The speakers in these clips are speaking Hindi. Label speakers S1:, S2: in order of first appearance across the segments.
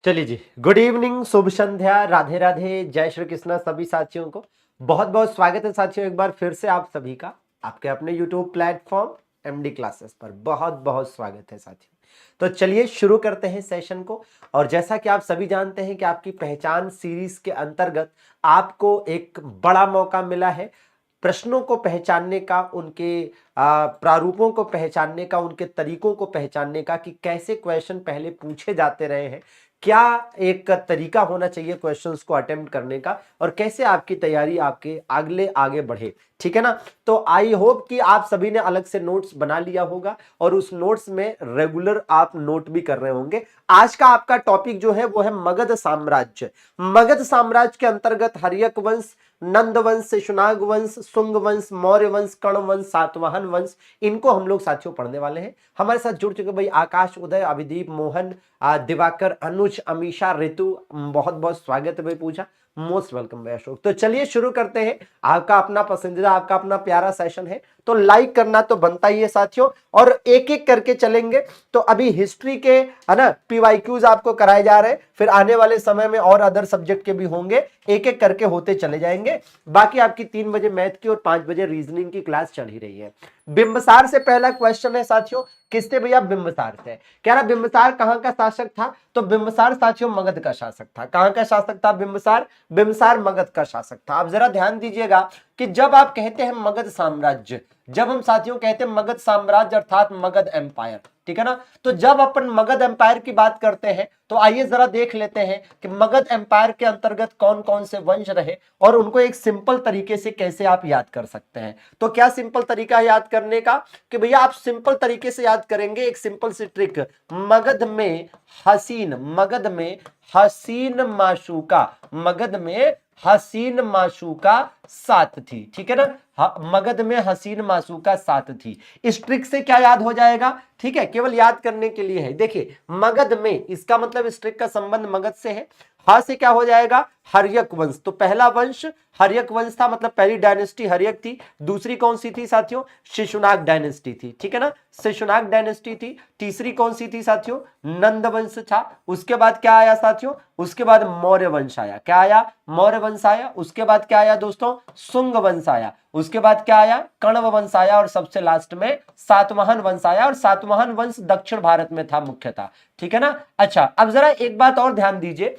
S1: चलिए जी, गुड इवनिंग, शुभ संध्या, राधे राधे, जय श्री कृष्णा सभी साथियों को। बहुत बहुत स्वागत है साथियों, एक बार फिर से आप सभी का आपके अपने YouTube प्लेटफॉर्म एमडी क्लासेस पर बहुत बहुत स्वागत है साथियों। तो चलिए शुरू करते हैं सेशन को। और जैसा कि आप सभी जानते हैं कि आपकी पहचान सीरीज के अंतर्गत आपको एक बड़ा मौका मिला है प्रश्नों को पहचानने का, उनके प्रारूपों को पहचानने का, उनके तरीकों को पहचानने का कि कैसे क्वेश्चन पहले पूछे जाते रहे हैं, क्या एक तरीका होना चाहिए क्वेश्चंस को अटेम्प्ट करने का और कैसे आपकी तैयारी आपके आगे बढ़े। ठीक है ना। तो आई होप कि आप सभी ने अलग से नोट्स बना लिया होगा और उस नोट्स में रेगुलर आप नोट भी कर रहे होंगे। आज का आपका टॉपिक जो है वो है मगध साम्राज्य। मगध साम्राज्य के अंतर्गत हर्यक वंश, नंद वंश, शिशुनाग वंश, सुंग वंश, मौर्य वंश, कर्ण वंश, सातवाहन वंश, इनको हम लोग साथियों पढ़ने वाले हैं। हमारे साथ जुड़ चुके भाई आकाश, उदय, अभिदीप, मोहन, दिवाकर, अनुज, अमीशा, ऋतु, बहुत बहुत स्वागत है भाई। पूजा, मोस्ट वेलकम भाई अशोक। तो चलिए शुरू करते हैं। आपका अपना पसंदीदा, आपका अपना प्यारा सेशन है, तो लाइक करना तो बनता ही है साथियों, और एक एक करके चलेंगे। तो अभी हिस्ट्री के है ना पीवाईक्यूज आपको कराए जा रहे हैं, फिर आने वाले समय में और अदर सब्जेक्ट के भी होंगे, एक एक करके होते चले जाएंगे। बाकी आपकी 3 बजे मैथ की और 5 बजे रीजनिंग की क्लास चल ही रही है। बिंबसार से पहला क्वेश्चन है साथियों, किससे भैया? बिंबसार से। कह रहा बिंबसार कहां का शासक था? तो बिंबसार साथियों मगध का शासक था। कहां का शासक था बिंबसार? बिंबसार मगध का शासक था। आप जरा ध्यान दीजिएगा कि जब आप कहते हैं मगध साम्राज्य, जब हम साथियों कहते हैं मगध साम्राज्य अर्थात मगध एम्पायर, ठीक है ना, तो जब अपन मगध एम्पायर की बात करते हैं तो आइए जरा देख लेते हैं कि मगध एम्पायर के अंतर्गत कौन कौन से वंश रहे और उनको एक सिंपल तरीके से कैसे आप याद कर सकते हैं। तो क्या सिंपल तरीका है याद करने का? कि भैया आप सिंपल तरीके से याद करेंगे, एक सिंपल सी ट्रिक। मगध में हसीन माशूका, मगध में हसीन माशूका 7 थी, ठीक है ना। मगध में हसीन माशूका 7 थी। इस ट्रिक से क्या याद हो जाएगा? ठीक है, केवल याद करने के लिए है। देखिए मगध में, इसका मतलब इस ट्रिक का संबंध मगध से है। हा से क्या हो जाएगा? हर्यक वंश। तो पहला वंश हर्यक वंश था, मतलब पहली डायनेस्टी हर्यक थी। दूसरी कौन सी थी साथियों? शिशुनाग डायनेस्टी थी, ठीक है ना, शिशुनाग डायनेस्टी थी। तीसरी कौन सी थी साथियों? नंद वंश था। उसके बाद क्या आया साथियों? उसके बाद मौर्य वंश आया। क्या आया? मौर्य वंश आया। उसके बाद क्या आया दोस्तों? सुंग वंश आया। उसके बाद क्या आया? कण्व वंश आया। और सबसे लास्ट में सातवाहन वंश आया। और सातवाहन वंश दक्षिण भारत में था मुख्यतः, ठीक है ना। अच्छा, अब जरा एक बात और ध्यान दीजिए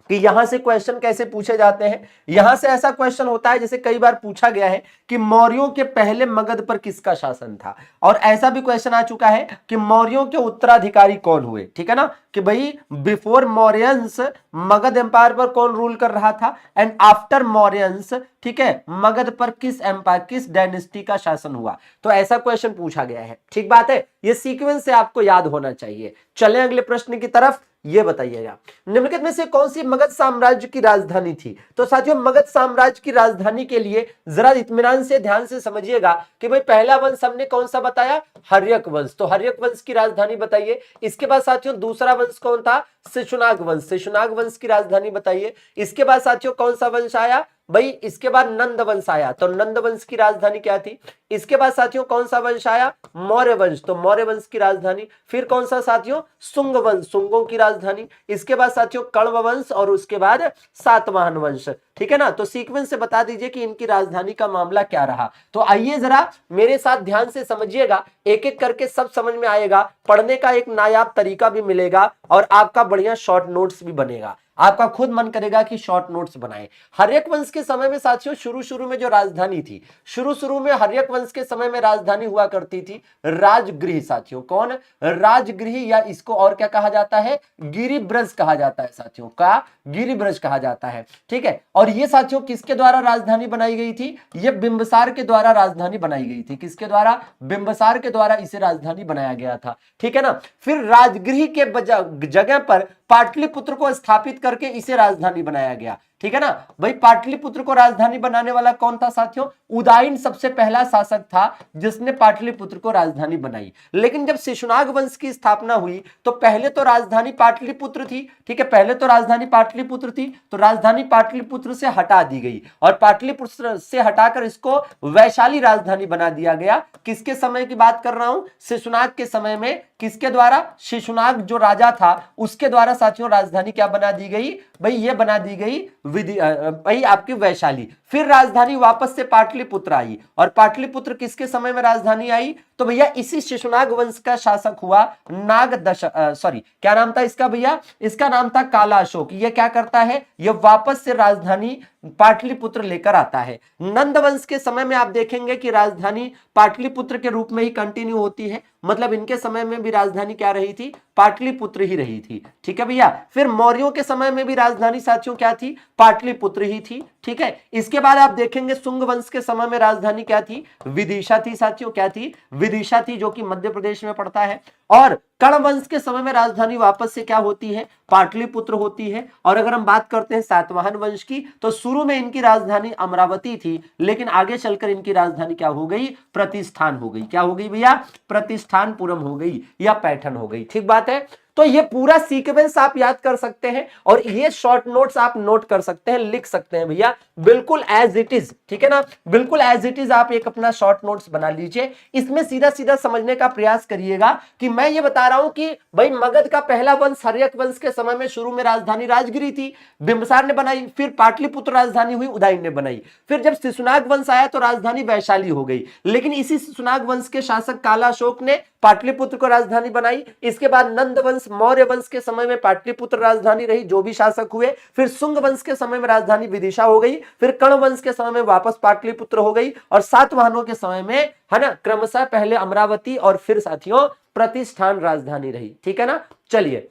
S1: कि यहां से क्वेश्चन कैसे पूछे जाते हैं। यहां से ऐसा क्वेश्चन होता है जैसे कई बार पूछा गया है कि मौर्यों के पहले मगध पर किसका शासन था, और ऐसा भी क्वेश्चन आ चुका है कि मौर्यों के उत्तराधिकारी कौन हुए, ठीक है ना, कि भाई बिफोर मौर्यंस मगध एम्पायर पर कौन रूल कर रहा था, एंड आफ्टर मौर्यंस, ठीक है, मगध पर किस एम्पायर, किस डायनेस्टी का शासन हुआ। तो ऐसा क्वेश्चन पूछा गया है, ठीक बात है। ये सीक्वेंस से आपको याद होना चाहिए। चलें अगले प्रश्न की तरफ। ये बताइएगा निम्नलिखित में से कौन सी मगध साम्राज्य की राजधानी थी? तो साथियों मगध साम्राज्य की राजधानी के लिए जरा इत्मीनान से ध्यान से समझिएगा कि भाई पहला वंश हमने कौन सा बताया? हर्यक वंश। तो हर्यक वंश की राजधानी बताइए। इसके बाद साथियों दूसरा वंश कौन था? शिशुनाग वंश। शिशुनाग वंश की राजधानी बताइए। इसके बाद साथियों कौन सा वंश आया भाई? इसके बाद नंद वंश आया। तो नंद वंश की राजधानी क्या थी? इसके बाद साथियों कौन सा वंश आया? मौर्य वंश। तो मौर्य वंश की राजधानी। फिर कौन सा साथियों? सुंग वंश, सुंगों की राजधानी। इसके बाद साथियों कण्व वंश और उसके बाद सातवाहन वंश, ठीक है ना। तो सीक्वेंस से बता दीजिए कि इनकी राजधानी का मामला क्या रहा। तो आइए जरा मेरे साथ ध्यान से समझिएगा, एक एक करके सब समझ में आएगा, पढ़ने का एक नायाब तरीका भी मिलेगा और आपका बढ़िया शॉर्ट नोट्स भी बनेगा। आपका खुद मन करेगा कि शॉर्ट नोट्स बनाएं। हर्यक वंश के समय में साथियों शुरू में जो राजधानी थी, शुरू में हर्यक वंश के समय में राजधानी हुआ करती थी राजगृह साथियों। कौन? राजगृह, या इसको और क्या कहा जाता है? गिरिब्रज कहा जाता है साथियों। का गिरिब्रज कहा जाता है, ठीक है। और ये साथियों किसके द्वारा राजधानी बनाई गई थी? ये बिंबसार के द्वारा राजधानी बनाई गई थी। किसके द्वारा? बिंबसार के द्वारा इसे राजधानी बनाया गया था, ठीक है ना। फिर राजगृह के जगह पर पाटलिपुत्र को स्थापित करके इसे राजधानी बनाया गया, ठीक है ना भाई। पाटलिपुत्र को राजधानी बनाने वाला कौन था साथियों? उदयन सबसे पहला शासक था जिसने पाटलिपुत्र को राजधानी बनाई। लेकिन जब शिशुनाग वंश की स्थापना हुई तो पहले तो राजधानी पाटलिपुत्र थी, ठीक है, पहले तो राजधानी पाटलिपुत्र थी, तो राजधानी पाटलिपुत्र से हटा दी गई और पाटलिपुत्र से हटाकर इसको वैशाली राजधानी बना दिया गया। किसके समय की बात कर रहा हूं? शिशुनाग के समय में। किसके द्वारा? शिशुनाग जो राजा था उसके द्वारा साथियों राजधानी क्या बना दी गई भाई? ये बना दी गई भाई आपकी वैशाली। फिर राजधानी वापस से पाटलिपुत्र आई और पाटलिपुत्र किसके समय में राजधानी आई? तो भैया इसी शिशुनाग वंश का शासक हुआ क्या नाम था इसका भैया? इसका नाम था काला अशोक। ये क्या करता है? ये वापस से राजधानी पाटलिपुत्र लेकर आता है। नंद वंश के समय में आप देखेंगे कि राजधानी पाटलिपुत्र के रूप में ही कंटिन्यू होती है, मतलब इनके समय में भी राजधानी क्या रही थी? पाटलिपुत्र ही रही थी, ठीक है भैया। फिर मौर्यों के समय में भी राजधानी साथियों क्या थी? पाटलिपुत्र ही थी, ठीक है। इसके बाद आप देखेंगे शुंग वंश के समय में राजधानी क्या थी? विदिशा थी साथियों। क्या थी? विदिशा थी, जो कि मध्य प्रदेश में पड़ता है। और कर्ण वंश के समय में राजधानी वापस से क्या होती है? पाटलिपुत्र होती है। और अगर हम बात करते हैं सातवाहन वंश की, तो शुरू में इनकी राजधानी अमरावती थी, लेकिन आगे चलकर इनकी राजधानी क्या हो गई? प्रतिष्ठान हो गई। क्या हो गई भैया? प्रतिष्ठानपुरम हो गई या पैठन हो गई, ठीक बात है। तो ये पूरा सीक्वेंस आप याद कर सकते हैं और ये शॉर्ट नोट्स आप नोट कर सकते हैं, लिख सकते हैं भैया, बिल्कुल एज इट इज, ठीक है ना, बिल्कुल एज इट इज आप एक अपना शॉर्ट नोट्स बना लीजिए। इसमें सीधा सीधा समझने का प्रयास करिएगा कि मैं ये बता रहा हूं कि भाई मगध का पहला वंश हर्यक वंश के समय में शुरू में राजधानी राजगिरी थी, बिंबिसार ने बनाई। फिर पाटलिपुत्र राजधानी हुई, उदयन ने बनाई। फिर जब शिशुनाग वंश आया तो राजधानी वैशाली हो गई। लेकिन इसी शिशुनाग वंश के शासक काला अशोक ने पाटलिपुत्र को राजधानी बनाई। इसके बाद नंद वंश मौर्य वंश के समय में पाटलिपुत्र राजधानी रही, जो भी शासक हुए। फिर शुंग वंश के समय में राजधानी विदिशा हो गई। फिर कर्ण वंश के समय में वापस पाटलिपुत्र हो गई और सातवाहनों के समय में, है ना, क्रमशः पहले अमरावती और फिर साथियों प्रतिष्ठान राजधानी रही, ठीक है ना। चलिए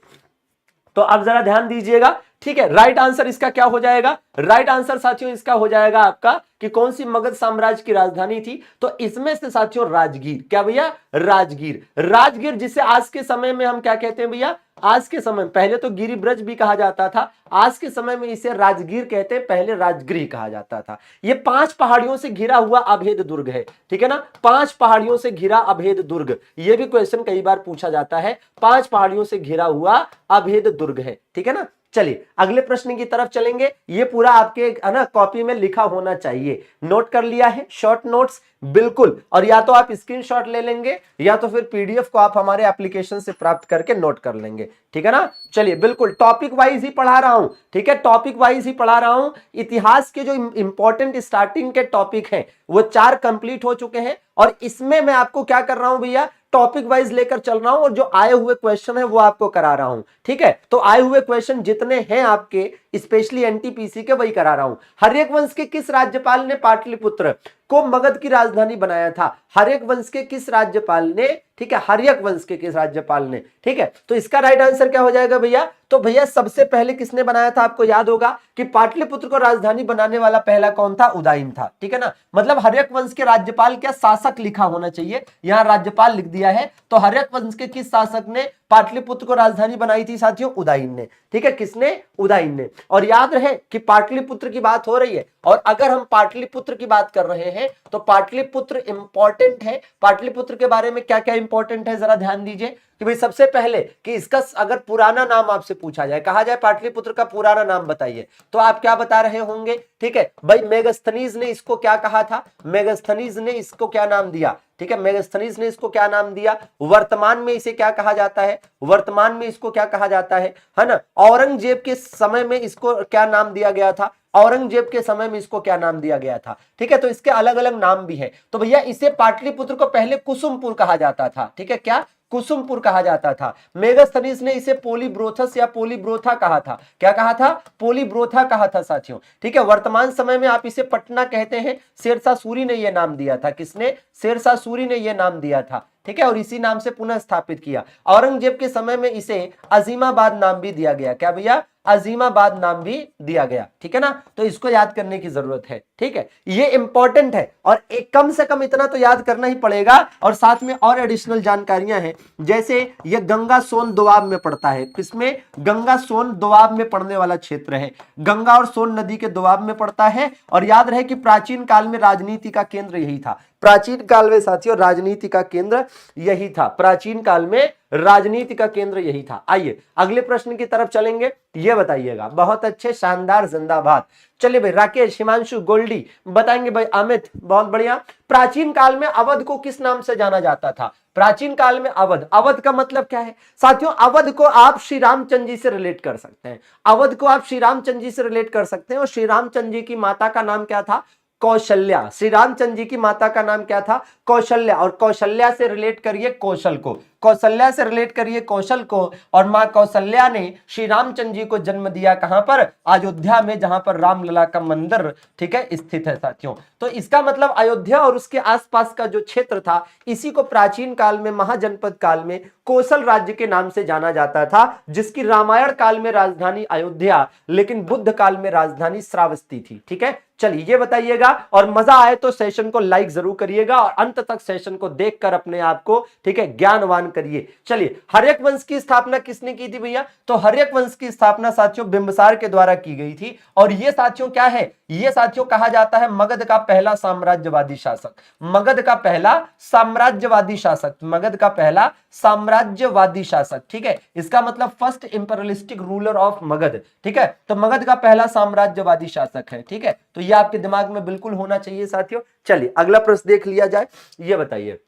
S1: तो अब जरा ध्यान दीजिएगा, ठीक है। राइट आंसर इसका क्या हो जाएगा? राइट आंसर साथियों इसका हो जाएगा आपका कि कौन सी मगध साम्राज्य की राजधानी थी? तो इसमें से साथियों राजगीर। क्या भैया? राजगीर। राजगीर जिसे आज के समय में हम क्या कहते हैं भैया? आज के समय में, पहले तो गिरिब्रज भी कहा जाता था, आज के समय में इसे राजगीर कहते हैं, पहले राजगृह कहा जाता था। ये 5 पहाड़ियों से घिरा हुआ अभेद दुर्ग है, ठीक है ना। 5 पहाड़ियों से घिरा अभेद दुर्ग, ये भी क्वेश्चन कई बार पूछा जाता है। 5 पहाड़ियों से घिरा हुआ अभेद दुर्ग है, ठीक है ना। चलिए अगले प्रश्न की तरफ चलेंगे। ये पूरा आपके है ना कॉपी में लिखा होना चाहिए। नोट कर लिया है शॉर्ट नोट्स? बिल्कुल। और या तो आप स्क्रीनशॉट ले लेंगे या तो फिर पीडीएफ को आप हमारे एप्लीकेशन से प्राप्त करके नोट कर लेंगे, ठीक है ना। चलिए बिल्कुल टॉपिक वाइज ही पढ़ा रहा हूं, ठीक है, टॉपिक वाइज ही पढ़ा रहा हूं। इतिहास के जो इंपॉर्टेंट स्टार्टिंग के टॉपिक हैं वो 4 कंप्लीट हो चुके हैं और इसमें मैं आपको क्या कर रहा हूं भैया? टॉपिक वाइज लेकर चल रहा हूं और जो आए हुए क्वेश्चन है वो आपको करा रहा हूं, ठीक है। तो आए हुए क्वेश्चन जितने हैं आपके स्पेशली एनटीपीसी के वही करा रहा हूं। हर्यक वंश के किस राज्यपाल ने पाटलिपुत्र को मगध की राजधानी बनाया था? हर्यक वंश के किस राज्यपाल ने, ठीक है, हर्यक वंश के किस राज्यपाल ने, ठीक है। तो इसका राइट आंसर क्या हो जाएगा भैया? तो भैया सबसे पहले किसने बनाया था? आपको याद होगा कि पाटलिपुत्र को राजधानी बनाने वाला पहला कौन था? उदयन था, ठीक है ना। मतलब हर्यक वंश के राज्यपाल क्या शासक लिखा होना चाहिए, यहां राज्यपाल लिख दिया है। तो हर्यक वंश के किस शासक ने पाटलिपुत्र को राजधानी बनाई थी साथियों? उदयन ने, ठीक है। किसने? उदयन ने। और याद रहे कि पाटलिपुत्र की बात हो रही है और अगर हम पाटलिपुत्र की बात कर रहे हैं तो पाटलिपुत्र इंपॉर्टेंट है। पाटलिपुत्र के बारे में क्या क्या इंपॉर्टेंट है जरा ध्यान दीजिए कि भाई सबसे पहले कि इसका अगर पुराना नाम आपसे पूछा जाए, कहा जाए पाटलिपुत्र का पुराना नाम बताइए, तो आप क्या बता रहे होंगे? ठीक है भाई, मेगस्थनीज ने इसको क्या कहा था? मेगस्थनीज ने इसको क्या नाम दिया? ठीक है, मेगस्थनीज ने इसको क्या नाम दिया? वर्तमान में इसे क्या कहा जाता है? वर्तमान में इसको क्या कहा जाता है ना? औरंगजेब के समय में इसको क्या नाम दिया गया था? औरंगजेब के समय में इसको क्या नाम दिया गया था? ठीक है, तो इसके अलग अलग नाम भी है। तो भैया इसे पाटलिपुत्र को पहले कुसुमपुर कहा जाता था, ठीक है, क्या? कुसुमपुर कहा जाता था। मेगस्थनीज ने इसे पोलीब्रोथस या पोलीब्रोथा कहा था। क्या कहा था? पोलीब्रोथा कहा था साथियों, ठीक है। वर्तमान समय में आप इसे पटना कहते हैं। शेरशाह सूरी ने यह नाम दिया था। किसने? शेरशाह सूरी ने यह नाम दिया था, ठीक है, और इसी नाम से पुनः स्थापित किया। औरंगजेब के समय में इसे अजीमाबाद नाम भी दिया गया। क्या भैया? अजीमाबाद नाम भी दिया गया। ठीक है ना, तो इसको याद करने की जरूरत है। ठीक है, ये इंपॉर्टेंट है और एक कम से कम इतना तो याद करना ही पड़ेगा। और साथ में और एडिशनल जानकारियां हैं, जैसे ये गंगा सोन दोआब में पड़ता है। किसमें? गंगा सोन दोआब में पड़ने वाला क्षेत्र है, गंगा और सोन नदी के दोआब में पड़ता है। और याद रहे कि प्राचीन काल में राजनीति का केंद्र यही था। प्राचीन काल में साथियों राजनीति का केंद्र यही था। प्राचीन काल में राजनीति का केंद्र यही था। आइए अगले प्रश्न की तरफ चलेंगे। ये बताइएगा, बहुत अच्छे, शानदार, जिंदाबाद। चलिए भाई, राकेश, हिमांशु, गोल्डी बताएंगे भाई। अमित, बहुत बढ़िया। प्राचीन काल में अवध को किस नाम से जाना जाता था? प्राचीन काल में अवध, अवध का मतलब क्या है साथियों? अवध को आप श्री रामचंद्र जी से रिलेट कर सकते हैं। अवध को आप श्री रामचंद्र जी से रिलेट कर सकते हैं। और श्री रामचंद्र जी की माता का नाम क्या था? कौशल्या। श्री रामचंद्र जी की माता का नाम क्या था? कौशल्या। और कौशल्या से रिलेट करिए कौशल को, कौशल्या से रिलेट करिए कौशल को। और मां कौशल्या ने श्री रामचंद्र जी को जन्म दिया कहां पर? अयोध्या में, जहां पर रामलला का मंदिर, ठीक है, स्थित है साथियों। तो इसका मतलब अयोध्या और उसके आसपास का जो क्षेत्र था, इसी को प्राचीन काल में, महाजनपद काल में कौशल राज्य के नाम से जाना जाता था, जिसकी रामायण काल में राजधानी अयोध्या, लेकिन बुद्ध काल में राजधानी श्रावस्ती थी। ठीक है, चलिए ये बताइएगा। और मजा आए तो सेशन को लाइक जरूर करिएगा और अंत तक सेशन को देखकर अपने आप को, ठीक है, ज्ञानवान करिए। चलिए, हर्यक वंश की स्थापना किसने की थी भैया? तो हर्यक वंश की स्थापना साथियों बिंबिसार के द्वारा की गई थी। और ये साथियों क्या है? ये साथियों कहा जाता है मगध का पहला साम्राज्यवादी शासक। मगध का पहला साम्राज्यवादी शासक, मगध का पहला साम्राज्यवादी शासक। ठीक है, इसका मतलब first imperialistic ruler of Magadh. ठीक है, तो मगध का पहला साम्राज्यवादी शासक है। ठीक है, तो ये आपके दिमाग में बिल्कुल होना चाहिए साथियों। चलिए अगला प्रश्न देख लिया जाए। ये बताइए,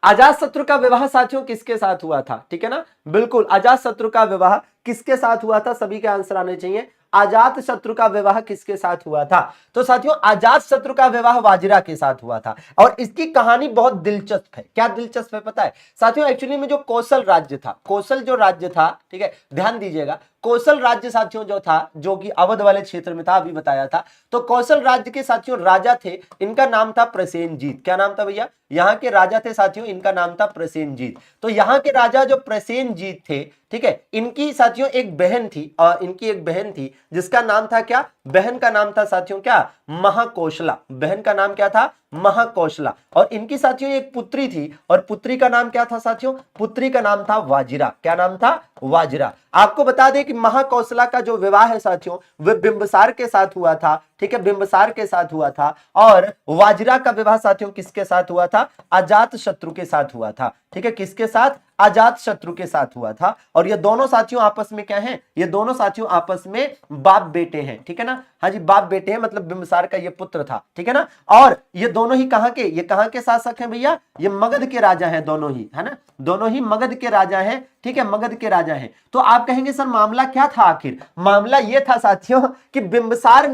S1: अजातशत्रु का विवाह साथियों किसके साथ हुआ था? ठीक है ना, बिल्कुल, अजातशत्रु का विवाह किसके साथ हुआ था? सभी के आंसर आने चाहिए। अजातशत्रु का विवाह किसके साथ हुआ था? तो साथियों अजातशत्रु का विवाह वाजिरा के साथ हुआ था। और इसकी कहानी बहुत दिलचस्प है। क्या दिलचस्प है पता है साथियों? एक्चुअली में जो कौशल राज्य था, कौशल जो राज्य था, ठीक है, ध्यान दीजिएगा, कौशल राज्य साथियों जो था, जो कि अवध वाले क्षेत्र में था, अभी बताया था। तो कौशल राज्य के साथियों राजा थे, इनका नाम था प्रसेनजीत। क्या नाम था भैया? यहाँ के राजा थे साथियों, इनका नाम था प्रसेनजीत। तो यहाँ के राजा जो प्रसेनजीत थे, ठीक है, इनकी साथियों एक बहन थी, और इनकी एक बहन थी जिसका नाम था क्या? बहन का नाम था साथियों क्या? महाकौशला। बहन का नाम क्या था? महाकौशला। और इनकी साथियों एक पुत्री थी, और पुत्री का नाम क्या था साथियों? पुत्री का नाम था वाजिरा। क्या नाम था? वाजिरा। आपको बता दें कि महाकौशला का जो विवाह है साथियों, वह बिंबिसार के साथ हुआ था। ठीक है, बिंबिसार के साथ हुआ था। और वाजिरा का विवाह साथियों किसके साथ हुआ था? अजातशत्रु के साथ हुआ था। ठीक है, किसके साथ? अजातशत्रु के साथ हुआ था। और ये दोनों साथियों आपस में क्या हैं? ये दोनों साथियों आपस में बाप बेटे हैं। ठीक है ना, हाँ जी, बाप बेटे हैं, मतलब बिंबिसार का ये पुत्र था। ठीक है ना, और ये दोनों ही कहां के? ये कहां के शासक हैं भैया? ये मगध के राजा हैं दोनों ही, है ना, दोनों ही मगध के राजा हैं। ठीक है, मगध के राजा हैं। तो आप कहेंगे सर मामला क्या था आखिर? मामला ये था साथियों कि बिंबिसार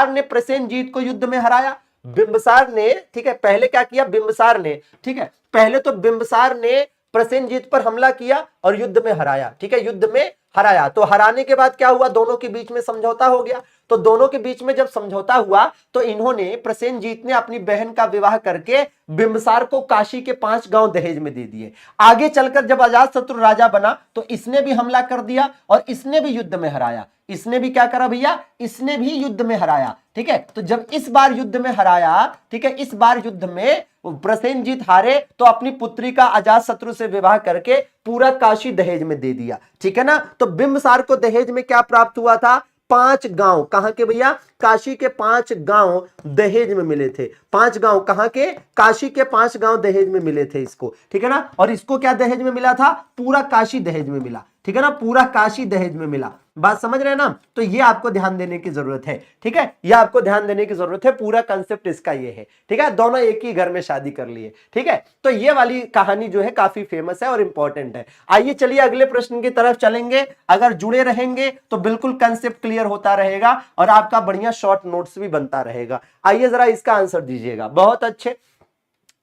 S1: ने प्रसेनजीत को युद्ध में हराया। बिंबिसार ने, ठीक है, पहले क्या किया बिंबिसार ने? ठीक है, पहले तो बिंबिसार ने प्रसेनजीत पर हमला किया और युद्ध में हराया। ठीक है, युद्ध में हराया। तो हराने के बाद क्या हुआ? दोनों के बीच में समझौता हो गया। तो दोनों के बीच में जब समझौता हुआ तो इन्होंने, प्रसेनजीत ने अपनी बहन का विवाह करके बिंबिसार को काशी के 5 गांव दहेज में दे दिए। आगे चलकर जब अजातशत्रु राजा बना तो इसने भी हमला कर दिया और इसने भी युद्ध में हराया। इसने भी क्या करा भैया? इसने भी युद्ध में हराया। ठीक है, तो जब इस बार युद्ध में हराया, ठीक है, इस बार युद्ध में प्रसेनजीत हारे तो अपनी पुत्री का अजातशत्रु से विवाह करके पूरा काशी दहेज में दे दिया। ठीक है ना, तो बिंबिसार को दहेज में क्या प्राप्त हुआ था? 5 गांव। कहां के भैया? काशी के 5 गांव दहेज में मिले थे। 5 गांव कहां के? काशी के 5 गांव दहेज में मिले थे इसको। ठीक है ना, और इसको क्या दहेज में मिला था? पूरा काशी दहेज में मिला। ठीक है ना, पूरा काशी दहेज में मिला। बात समझ रहे हैं ना? तो ये आपको ध्यान देने की जरूरत है। ठीक है, ये आपको ध्यान देने की जरूरत है। पूरा कंसेप्ट इसका ये है। ठीक है, दोनों एक ही घर में शादी कर लिए। ठीक है, तो ये वाली कहानी जो है काफी फेमस है और इंपॉर्टेंट है। आइए चलिए अगले प्रश्न की तरफ चलेंगे। अगर जुड़े रहेंगे तो बिल्कुल कंसेप्ट क्लियर होता रहेगा और आपका बढ़िया शॉर्ट नोट्स भी बनता रहेगा। आइए जरा इसका आंसर दीजिएगा। बहुत अच्छे,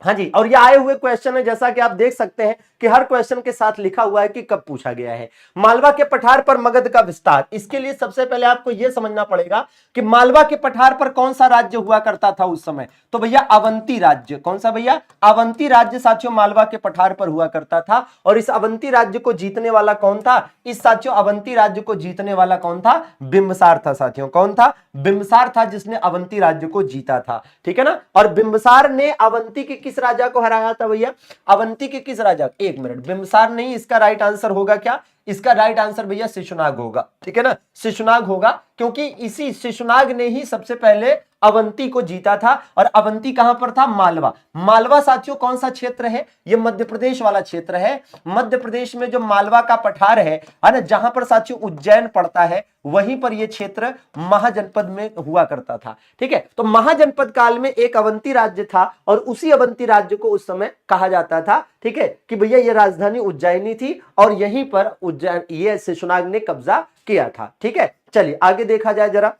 S1: हाँ जी, और ये आए हुए क्वेश्चन है, जैसा कि आप देख सकते हैं कि हर क्वेश्चन के साथ लिखा हुआ है कि कब पूछा गया है। मालवा के पठार पर मगध का विस्तार, इसके लिए सबसे पहले आपको यह समझना पड़ेगा कि मालवा के पठार पर कौन सा राज्य हुआ करता था उस समय। तो भैया अवंती राज्य। कौन सा भैया? अवंती राज्य साथियों मालवा के पठार पर हुआ करता था। और इस अवंती राज्य को जीतने वाला कौन था? इस साथियों अवंती राज्य को जीतने वाला कौन था? बिंबिसार था साथियों। कौन था? बिंबिसार था, जिसने अवंती राज्य को जीता था। ठीक है ना। और बिंबिसार ने अवंती के किस राजा को हराया था भैया? अवंती के किस राजा? एक मिनट, बिंबिसार नहीं, इसका राइट आंसर होगा क्या? इसका राइट आंसर भैया शिशुनाग होगा। ठीक है ना, शिशुनाग होगा, क्योंकि इसी शिशुनाग ने ही सबसे पहले अवंती को जीता था। और अवंती कहां पर था? मालवा। मालवा साथियों कौन सा क्षेत्र है? यह मध्य प्रदेश वाला क्षेत्र है। मध्य प्रदेश में जो मालवा का पठार है ना, जहां पर साथियों उज्जैन पड़ता है, वहीं पर यह क्षेत्र महाजनपद में हुआ करता था। ठीक है, तो महाजनपद काल में एक अवंती राज्य था और उसी अवंती राज्य को उस समय कहा जाता था, ठीक है, कि भैया यह राजधानी उज्जैनी थी और यहीं पर उज्जैन ये शिशुनाग ने कब्जा किया था। ठीक है, चलिए आगे देखा जाए जरा।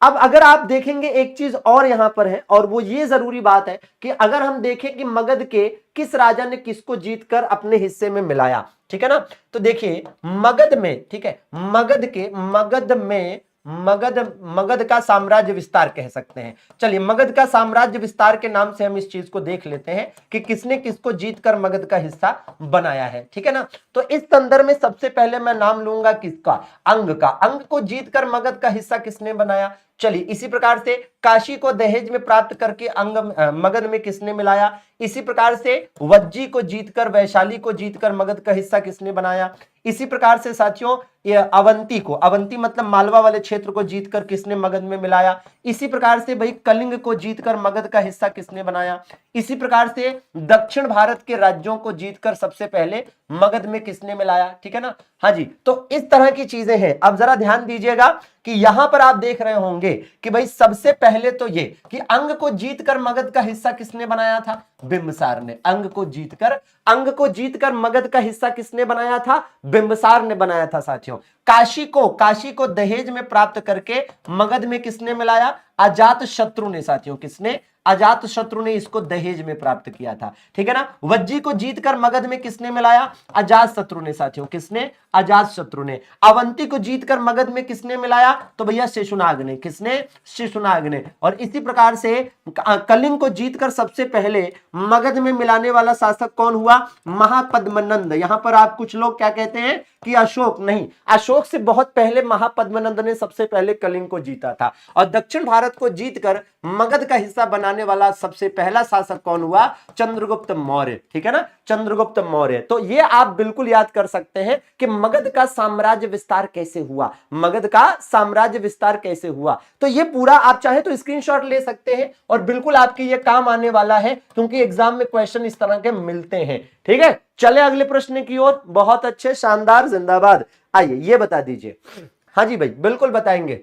S1: अब अगर आप देखेंगे एक चीज और यहां पर है, और वो ये जरूरी बात है कि अगर हम देखें कि मगध के किस राजा ने किसको जीतकर अपने हिस्से में मिलाया, ठीक है ना, तो देखिए मगध में, ठीक है, मगध का साम्राज्य विस्तार कह सकते हैं। चलिए मगध का साम्राज्य विस्तार के नाम से हम इस चीज को देख लेते हैं कि किसने किसको जीतकर मगध का हिस्सा बनाया है। ठीक है ना, तो इस संदर्भ में सबसे पहले मैं नाम लूंगा किसका? अंग का। अंग को जीतकर मगध का हिस्सा किसने बनाया? चलिए इसी प्रकार से काशी को दहेज में प्राप्त करके मगध में किसने मिलाया? इसी प्रकार से वज्जी को जीतकर, वैशाली को जीतकर मगध का हिस्सा किसने बनाया? इसी प्रकार से साथियों ये अवंती को, अवंती मतलब मालवा वाले क्षेत्र को जीतकर किसने मगध में मिलाया? इसी प्रकार से भाई कलिंग को जीतकर मगध का हिस्सा किसने बनाया? इसी प्रकार से दक्षिण भारत के राज्यों को जीतकर सबसे पहले मगध में किसने मिलाया? ठीक है ना। हाँ जी, तो इस तरह की चीजें हैं। अब जरा ध्यान दीजिएगा कि यहां पर आप देख रहे होंगे कि भाई सबसे पहले तो ये कि अंग को जीतकर मगध का हिस्सा किसने बनाया था? बिंबिसार ने। अंग को जीतकर मगध का हिस्सा किसने बनाया था? बिंबिसार ने बनाया था साथियों। काशी को दहेज में प्राप्त करके मगध में किसने मिलाया? अजात शत्रु ने साथियों। किसने? अजात शत्रु ने इसको दहेज में प्राप्त किया था। ठीक है ना। वज्जी को जीतकर मगध में किसने मिलाया? अजात शत्रु ने साथियों। किसने? अजात शत्रु ने। अवंती को जीतकर मगध में किसने मिलाया? तो भैया शिशुनाग ने। किसने? शिशुनाग ने। और इसी प्रकार से कलिंग को जीतकर सबसे पहले मगध में मिलाने वाला शासक कौन हुआ? महापद्मनंद। यहां पर आप कुछ लोग क्या कहते हैं कि अशोक, नहीं, अशोक से बहुत पहले महापद्मनंद ने सबसे पहले कलिंग को जीता था। और दक्षिण भारत को जीतकर मगध का हिस्सा बनाने वाला सबसे पहला शासक कौन हुआ? चंद्रगुप्त मौर्य। ठीक है ना, चंद्रगुप्त मौर्य। तो ये आप बिल्कुल याद कर सकते हैं कि मगध का साम्राज्य विस्तार कैसे हुआ, मगध का साम्राज्य विस्तार कैसे हुआ। तो ये पूरा आप चाहे तो स्क्रीनशॉट ले सकते हैं और बिल्कुल आपके ये काम आने वाला है, क्योंकि एग्जाम में क्वेश्चन इस तरह के मिलते हैं। ठीक है, चले अगले प्रश्न की ओर। बहुत अच्छे, शानदार, जिंदाबाद। आइए ये बता दीजिए। हाँ जी भाई, बिल्कुल बताएंगे,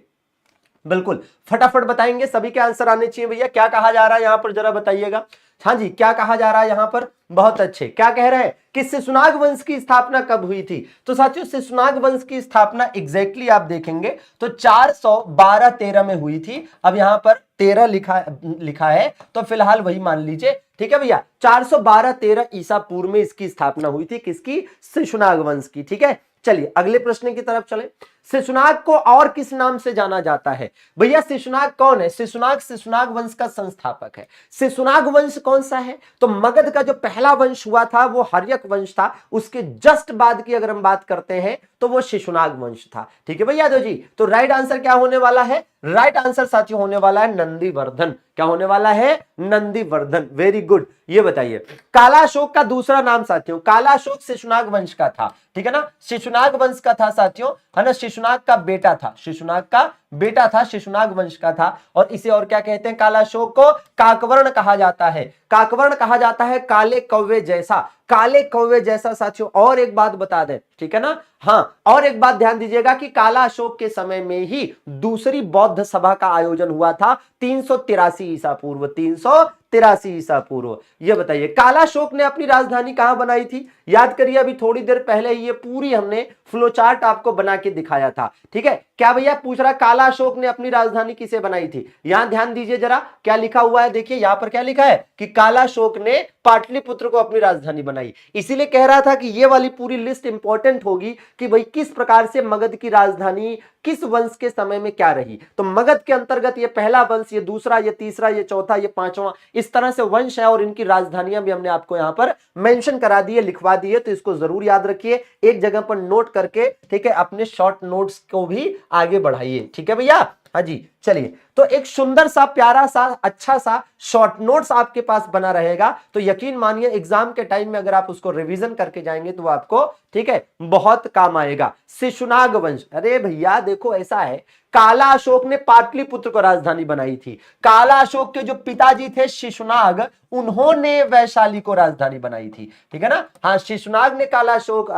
S1: बिल्कुल फटाफट बताएंगे। सभी के आंसर आने चाहिए भैया। क्या कहा जा रहा है यहां पर जरा बताइएगा। हाँ जी, क्या कहा जा रहा है यहां पर? बहुत अच्छे। क्या कह रहे हैं कि शिशुनाग वंश की स्थापना कब हुई थी? तो साथियों शिशुनाग वंश की स्थापना एग्जैक्टली आप देखेंगे तो 412-13 में हुई थी। अब यहां पर 13 लिखा है तो फिलहाल वही मान लीजिए। ठीक है भैया, 412-13 ईसा पूर्व में इसकी स्थापना हुई थी। किसकी? शिशुनाग वंश की। ठीक है, चलिए अगले प्रश्न की तरफ चले। शिशुनाग को और किस नाम से जाना जाता है? भैया शिशुनाग कौन है? शिशुनाग वंश का संस्थापक है। शिशुनाग वंश कौन सा है? तो मगध का जो पहला वंश हुआ था वो हर्यक वंश था। उसके जस्ट बाद की अगर हम बात करते हैं तो वो शिशुनाग वंश था। ठीक है भैया यादव जी। तो राइट आंसर क्या होने वाला है? राइट आंसर साथियों होने वाला है नंदीवर्धन। क्या होने वाला है? नंदीवर्धन। Very good. ये बताइए कालाशोक का दूसरा नाम साथियों, कालाशोक शिशुनाग वंश का था। ठीक है ना, शिशुनाग वंश का था साथियों, है ना, शिशुनाग का बेटा था, शिशुनाग का बेटा था, शिशुनाग वंश का था। और इसे और क्या कहते हैं? कालाशोक को काकवर्ण कहा जाता है। काकवर्ण कहा जाता है काले कौवे जैसा, काले कौवे जैसा साथियों। और एक बात बता दें, ठीक है ना, हाँ, और एक बात ध्यान दीजिएगा कि काला अशोक के समय में ही दूसरी बौद्ध सभा का आयोजन हुआ था 383 ईसा पूर्व। 383 ईसा पूर्व। यह बताइए काला अशोक ने अपनी राजधानी कहां बनाई थी? याद करिए अभी थोड़ी देर पहले ये पूरी हमने फ्लो चार्ट आपको बना के दिखाया था। ठीक है, क्या भैया पूछ रहा, काला अशोक ने अपनी राजधानी किसे बनाई थी? यहां ध्यान दीजिए जरा, क्या लिखा हुआ है, देखिए यहां पर क्या लिखा है कि काला अशोक ने पाटलिपुत्र को अपनी राजधानी बनाई। इसीलिए कह रहा था कि ये वाली पूरी लिस्ट इंपॉर्टेंट होगी कि भाई किस प्रकार से मगध की राजधानी किस वंश के समय में क्या रही। तो मगध के अंतर्गत ये पहला वंश, ये दूसरा, ये तीसरा, ये चौथा, ये पांचवा, इस तरह से वंश है और इनकी राजधानियां भी हमने आपको यहां पर मेंशन करा दी है, लिखवा दी है। तो इसको जरूर याद रखिए, एक जगह पर नोट करके, ठीक है, अपने शॉर्ट नोट्स को भी आगे बढ़ाइए। ठीक है भैया, हाँ जी, चलिए। तो एक सुंदर सा, प्यारा सा, अच्छा सा शॉर्ट नोट्स आपके पास बना रहेगा, तो यकीन मानिए एग्जाम के टाइम में अगर आप उसको रिवीजन करके जाएंगे तो वो आपको, ठीक है, बहुत काम आएगा। शिशुनाग वंश, अरे भैया देखो ऐसा है, काला अशोक ने पाटलिपुत्र को राजधानी बनाई थी। काला अशोक के जो पिताजी थे शिशुनाग, उन्होंने वैशाली को राजधानी बनाई थी। ठीक है ना, हाँ, शिशुनाग ने काला अशोक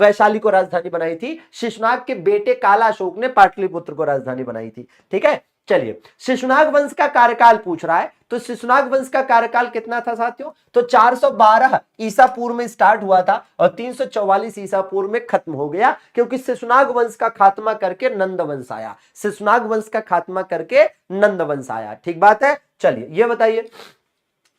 S1: वैशाली को राजधानी बनाई थी, शिशुनाग के बेटे काला अशोक ने पाटलिपुत्र को राजधानी बनाई थी। ठीक है, चलिए, शिशुनाग वंश का कार्यकाल पूछ रहा है, तो शिशुनाग वंश का कार्यकाल कितना था साथियों? तो 412 ईसा पूर्व में स्टार्ट हुआ था और 344 ईसा पूर्व में खत्म हो गया, क्योंकि शिशुनाग वंश का खात्मा करके नंद वंश आया। शिशुनाग वंश का खात्मा करके नंद वंश आया। ठीक बात है, चलिए ये बताइए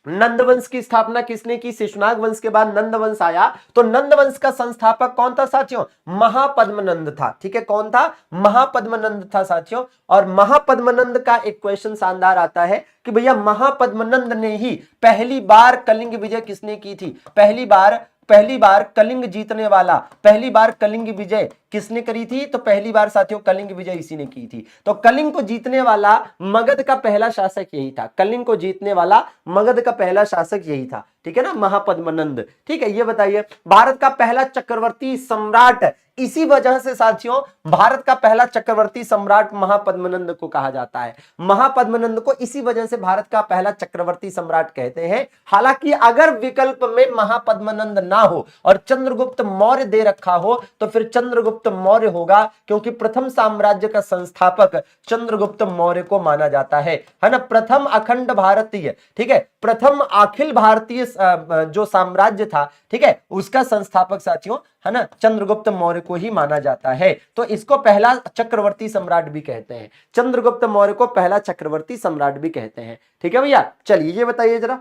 S1: नंद वंश की स्थापना किसने की? शिशुनाग वंश के बाद नंद वंश आया, तो नंद वंश का संस्थापक कौन था साथियों? महापद्मनंद था। ठीक है, कौन था? महापद्मनंद था साथियों। और महापद्मनंद का एक क्वेश्चन शानदार आता है कि भैया महापद्मनंद ने ही पहली बार कलिंग विजय किसने की थी? पहली बार कलिंग जीतने वाला, पहली बार कलिंग विजय किसने करी थी? तो पहली बार साथियों कलिंग विजय इसी ने की थी। तो कलिंग को जीतने वाला मगध का पहला शासक यही था। कलिंग को जीतने वाला मगध का पहला शासक यही था। ठीक है ना, महापद्मनंद। ठीक है, ये बताइए भारत का पहला चक्रवर्ती सम्राट, इसी वजह से साथियों भारत का पहला चक्रवर्ती सम्राट महापद्मनंद को कहा जाता है। महापद्मनंद को इसी वजह से भारत का पहला चक्रवर्ती सम्राट कहते हैं। हालांकि अगर विकल्प में महापद्मनंद ना हो और चंद्रगुप्त मौर्य दे रखा हो तो फिर चंद्रगुप्त मौर्य होगा, क्योंकि प्रथम साम्राज्य का संस्थापक चंद्रगुप्त मौर्य को माना जाता है ना। प्रथम अखंड भारतीय, ठीक है, प्रथम अखिल भारतीय जो साम्राज्य था, ठीक है, उसका संस्थापक साथियों, है ना, चंद्रगुप्त मौर्य को ही माना जाता है। तो इसको पहला चक्रवर्ती सम्राट भी कहते हैं, चंद्रगुप्त मौर्य को पहला चक्रवर्ती सम्राट भी कहते हैं। ठीक है भैया, चलिए ये बताइए जरा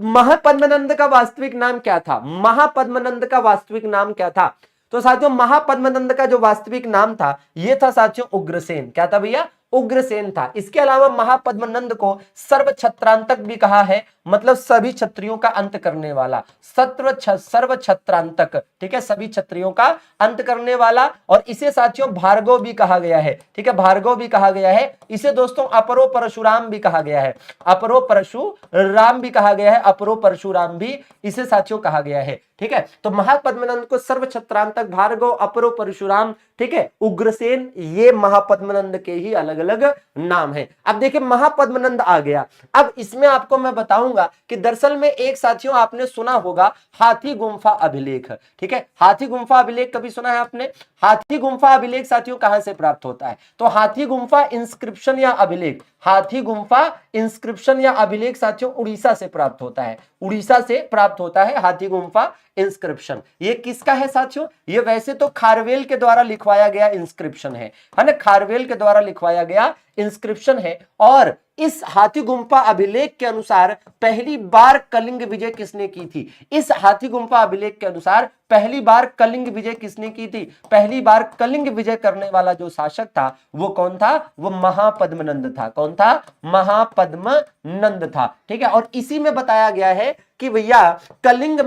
S1: महापद्मनंद का वास्तविक नाम क्या था? महापद्मनंद का वास्तविक नाम क्या था? तो साथियों महापद्मनंद का जो वास्तविक नाम था यह था साथियों उग्रसेन। क्या था भैया? उग्रसेन था। इसके अलावा महापद्मनंद को सर्व छत्रांतक भी कहा है, मतलब सभी क्षत्रियों का अंत करने वाला, सर्व छत्रांतक, ठीक है, सभी क्षत्रियों का अंत करने वाला। और इसे साथियों भार्गव भी कहा गया है। ठीक है, भार्गव भी कहा गया है। इसे दोस्तों अपरो परशुराम भी कहा गया है, अपरो परशुराम भी कहा गया है, अपरो परशुराम भी इसे साथियों कहा गया है। ठीक है, तो महापद्मनंद को सर्व छत्रांतक, भार्गव, अपरो परशुराम, ठीक है, उग्रसेन, ये महापद्मनंद के ही अलग अलग नाम है। अब देखिए महापद्मनंद आ गया। अब इसमें आपको मैं बताऊंगा कि दरअसल में एक साथियों आपने सुना होगा हाथी गुम्फा अभिलेख। ठीक है, हाथी गुम्फा अभिलेख कभी सुना है आपने? हाथी गुम्फा अभिलेख साथियों कहां से प्राप्त होता है? तो हाथी गुम्फा इंस्क्रिप्शन या अभिलेख, हाथी गुम्फा इंस्क्रिप्शन या अभिलेख साथियों उड़ीसा से प्राप्त होता है। उड़ीसा से प्राप्त होता है हाथी गुम्फा इंस्क्रिप्शन। ये किसका है साथियों? ये वैसे तो खारवेल के द्वारा लिखवाया गया इंस्क्रिप्शन है ना, खारवेल के द्वारा लिखवाया गया इंस्क्रिप्शन है। और इस हाथी गुम्फा अभिलेख के अनुसार पहली बार कलिंग विजय किसने की थी? इस हाथी गुम्फा अभिलेख के अनुसार पहली बार कलिंग विजय किसने की थी? पहली बार कलिंग विजय करने वाला जो शासक था वो कौन था? वो महापद्मनंद था। कौन था? महापद्मनंद था। ठीक है, और इसी में बताया गया है कि भैया कलिंग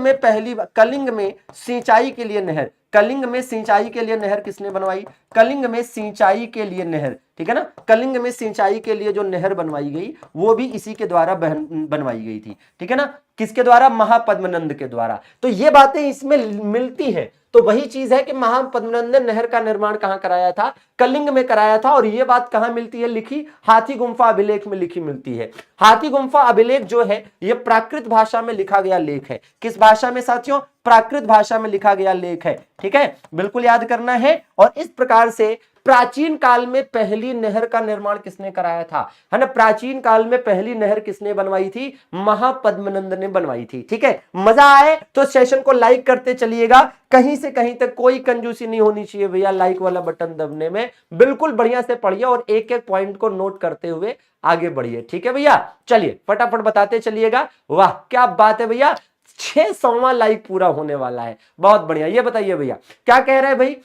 S1: में सिंचाई के लिए नहर, कलिंग में सिंचाई के लिए नहर किसने बनवाई? कलिंग में सिंचाई के लिए नहर, ठीक है ना, कलिंग में सिंचाई के लिए जो नहर बनवाई गई वो भी इसी के द्वारा बनवाई गई थी। ठीक है ना, किसके द्वारा? महापद्मनंद के द्वारा। तो ये बातें इसमें मिलती है। तो वही चीज है कि महापद्मनंद ने नहर का निर्माण कहां कराया था? कलिंग में कराया था। और ये बात कहां मिलती है लिखी? हाथी गुम्फा अभिलेख में लिखी मिलती है। हाथी गुम्फा अभिलेख जो है ये प्राकृत भाषा में लिखा गया लेख है। किस भाषा में साथियों? प्राकृत भाषा में लिखा गया लेख है। ठीक है, बिल्कुल याद करना है। और इस प्रकार से प्राचीन काल में पहली नहर का निर्माण किसने कराया था, है ना, प्राचीन काल में पहली नहर किसने बनवाई थी, महापद्मनंद ने बनवाई थी। ठीक है, मजा आए तो सेशन को लाइक करते चलिएगा, कहीं से कहीं तक कोई कंजूसी नहीं होनी चाहिए भैया लाइक वाला बटन दबने में, बिल्कुल बढ़िया से पढ़िए और एक एक पॉइंट को नोट करते हुए आगे बढ़िए। ठीक है भैया, चलिए फटाफट बताते चलिएगा। वाह क्या बात है भैया, 600वां लाइक पूरा होने वाला है, बहुत बढ़िया। ये बताइए भैया क्या कह रहे हैं भाई,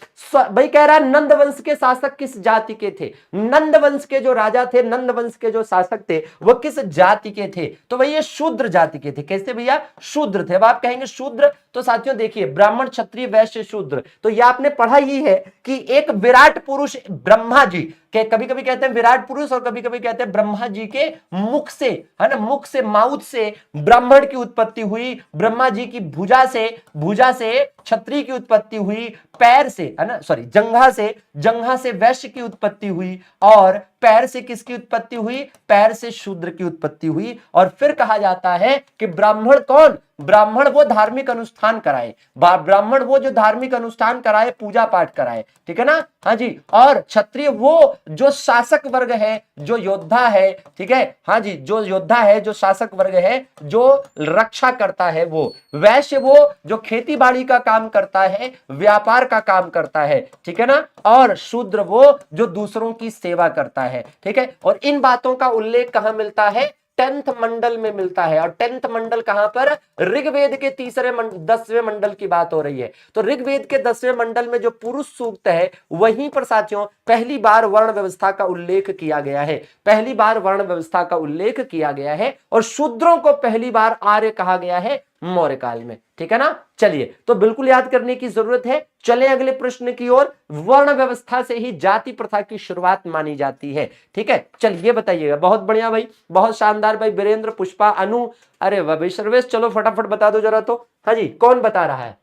S1: भाई कह रहा है नंद वंश के शासक किस जाति के थे, नंद वंश के जो राजा थे, नंद वंश के जो शासक थे वो किस जाति के थे, तो भाई ये शूद्र जाति के थे। कैसे भैया, शूद्र थे। अब आप कहेंगे शूद्र, तो साथियों देखिए ब्राह्मण क्षत्रिय वैश्य शूद्र, तो ये आपने पढ़ा ही है कि एक विराट पुरुष ब्रह्मा जी के, कभी कभी कहते हैं विराट पुरुष और कभी कभी कहते हैं ब्रह्मा जी के मुख से, है ना, मुख से माउथ से ब्राह्मण की उत्पत्ति हुई, ब्रह्मा जी की भुजा से क्षत्रिय की उत्पत्ति हुई, पैर से, है ना, सॉरी जंघा से वैश्य की उत्पत्ति हुई, और पैर से किसकी उत्पत्ति हुई, पैर से शूद्र की उत्पत्ति हुई। और फिर कहा जाता है कि ब्राह्मण कौन, ब्राह्मण वो धार्मिक अनुष्ठान कराए, ब्राह्मण वो जो धार्मिक अनुष्ठान कराए, पूजा पाठ कराए, ठीक है ना, हाँ जी, और क्षत्रिय वो जो शासक वर्ग है, जो योद्धा है, ठीक है, हाँ जी, जो योद्धा है, जो शासक वर्ग है, जो रक्षा करता है, वो वैश्य वो जो खेती बाड़ी का काम करता है, व्यापार का काम करता है, ठीक है ना, और शूद्र वो जो दूसरों की सेवा करता है। ठीक है, और इन बातों का उल्लेख कहां मिलता है, 10th मंडल में मिलता है। और 10th मंडल कहां पर, ऋग्वेद के 10वें मंडल की बात हो रही है। तो ऋग्वेद के 10वें मंडल में जो पुरुष सूक्त है, वहीं पर साथियों पहली बार वर्ण व्यवस्था का उल्लेख किया गया है, पहली बार वर्ण व्यवस्था का उल्लेख किया गया है, और शूद्रों को पहली बार आर्य कहा गया है मौर्य काल में। ठीक है ना, चलिए तो बिल्कुल याद करने की जरूरत है। चले अगले प्रश्न की ओर। वर्ण व्यवस्था से ही जाति प्रथा की शुरुआत मानी जाती है। ठीक है, चलिए बताइएगा। बहुत बढ़िया भाई, बहुत शानदार भाई, वीरेंद्र, पुष्पा, अनु, अरे वाह भाई सर्वेश, चलो फटाफट बता दो जरा तो। हाँ जी, कौन बता रहा है?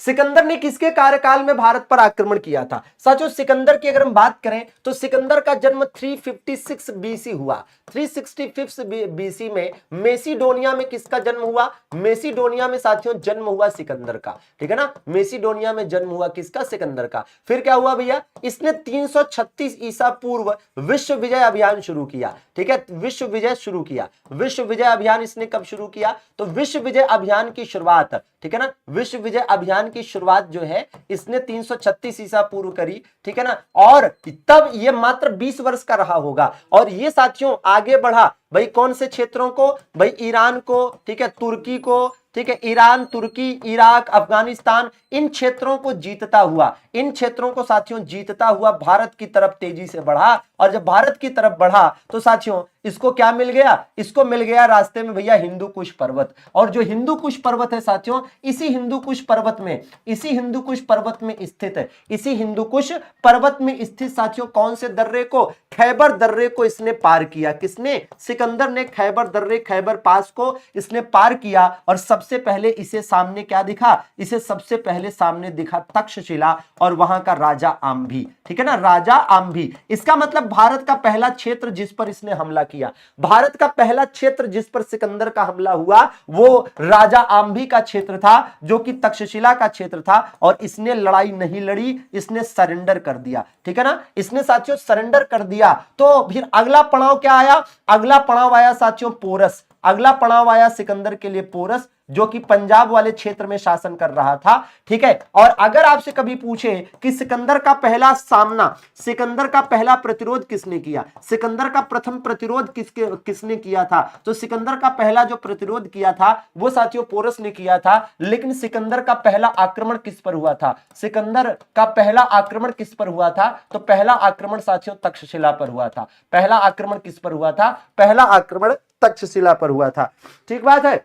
S1: सिकंदर ने किसके कार्यकाल में भारत पर आक्रमण किया था? साथियों सिकंदर की अगर हम बात करें तो सिकंदर का जन्म 356 बीसी हुआ। 365 बीसी में मेसिडोनिया में किसका जन्म हुआ? मेसिडोनिया में साथियों जन्म हुआ सिकंदर का। ठीक है ना, मेसिडोनिया में जन्म हुआ किसका? सिकंदर का। फिर क्या हुआ भैया? इसने 336 ईसा पूर्व विश्व विजय अभियान शुरू किया। ठीक है, विश्व विजय शुरू किया। विश्व विजय अभियान इसने कब शुरू किया? तो विश्व विजय अभियान की शुरुआत, ठीक है ना, विश्व विजय अभियान की शुरुआत जो है इसने 336 ईसा पूर्व करी। ठीक है ना, और तब ये मात्र 20 वर्ष का रहा होगा, और ये साथियों आगे बढ़ा भाई कौन से क्षेत्रों को? भाई ईरान को, ठीक है, तुर्की को, ठीक है, ईरान, तुर्की, इराक, अफगानिस्तान, इन क्षेत्रों को जीतता हुआ, इन क्षेत्रों को साथियों जीतता हुआ भारत की तरफ तेजी से बढ़ा। और जब भारत की तरफ बढ़ा तो साथियों इसको क्या मिल गया? इसको मिल गया रास्ते में भैया हिंदू कुश पर्वत। और जो हिंदू कुश पर्वत है साथियों, इसी हिंदू कुश पर्वत में, इसी हिंदू कुश पर्वत में स्थित है, इसी हिंदू कुश पर्वत में स्थित साथियों कौन से दर्रे को? खैबर दर्रे को इसने पार किया। किसने? सिकंदर ने खैबर दर्रे, खैबर पास को इसने पार किया। और सबसे पहले इसे सामने क्या दिखा? इसे सबसे पहले सामने दिखा तक्षशिला और वहां का राजा आम्भी। ठीक है ना, राजा आम्भी। इसका मतलब भारत का पहला क्षेत्र जिस पर इसने हमला किया, भारत का पहला क्षेत्र जिस पर सिकंदर का हमला हुआ वो राजा आम्भी का क्षेत्र था, जो कि तक्षशिला का क्षेत्र था। और इसने लड़ाई नहीं लड़ी, इसने सरेंडर कर दिया। ठीक है ना, इसने साथियों सरेंडर कर दिया। तो फिर अगला पड़ाव क्या आया? अगला पड़ाव आया साथियों पोरस। अगला पड़ाव आया सिकंदर के लिए पोरस, जो कि पंजाब वाले क्षेत्र में शासन कर रहा था। ठीक है, और अगर आपसे कभी पूछे कि सिकंदर का पहला सामना, सिकंदर का पहला प्रतिरोध किसने किया, सिकंदर का प्रथम प्रतिरोध किसने किया था? तो सिकंदर का पहला जो प्रतिरोध किया था वो साथियों पोरस ने किया था। लेकिन सिकंदर का पहला आक्रमण किस पर हुआ था? सिकंदर का पहला आक्रमण किस पर हुआ था? तो पहला आक्रमण साथियों तक्षशिला पर हुआ था। पहला आक्रमण किस पर हुआ था? पहला आक्रमण तक्षशिला पर हुआ था। ठीक बात है।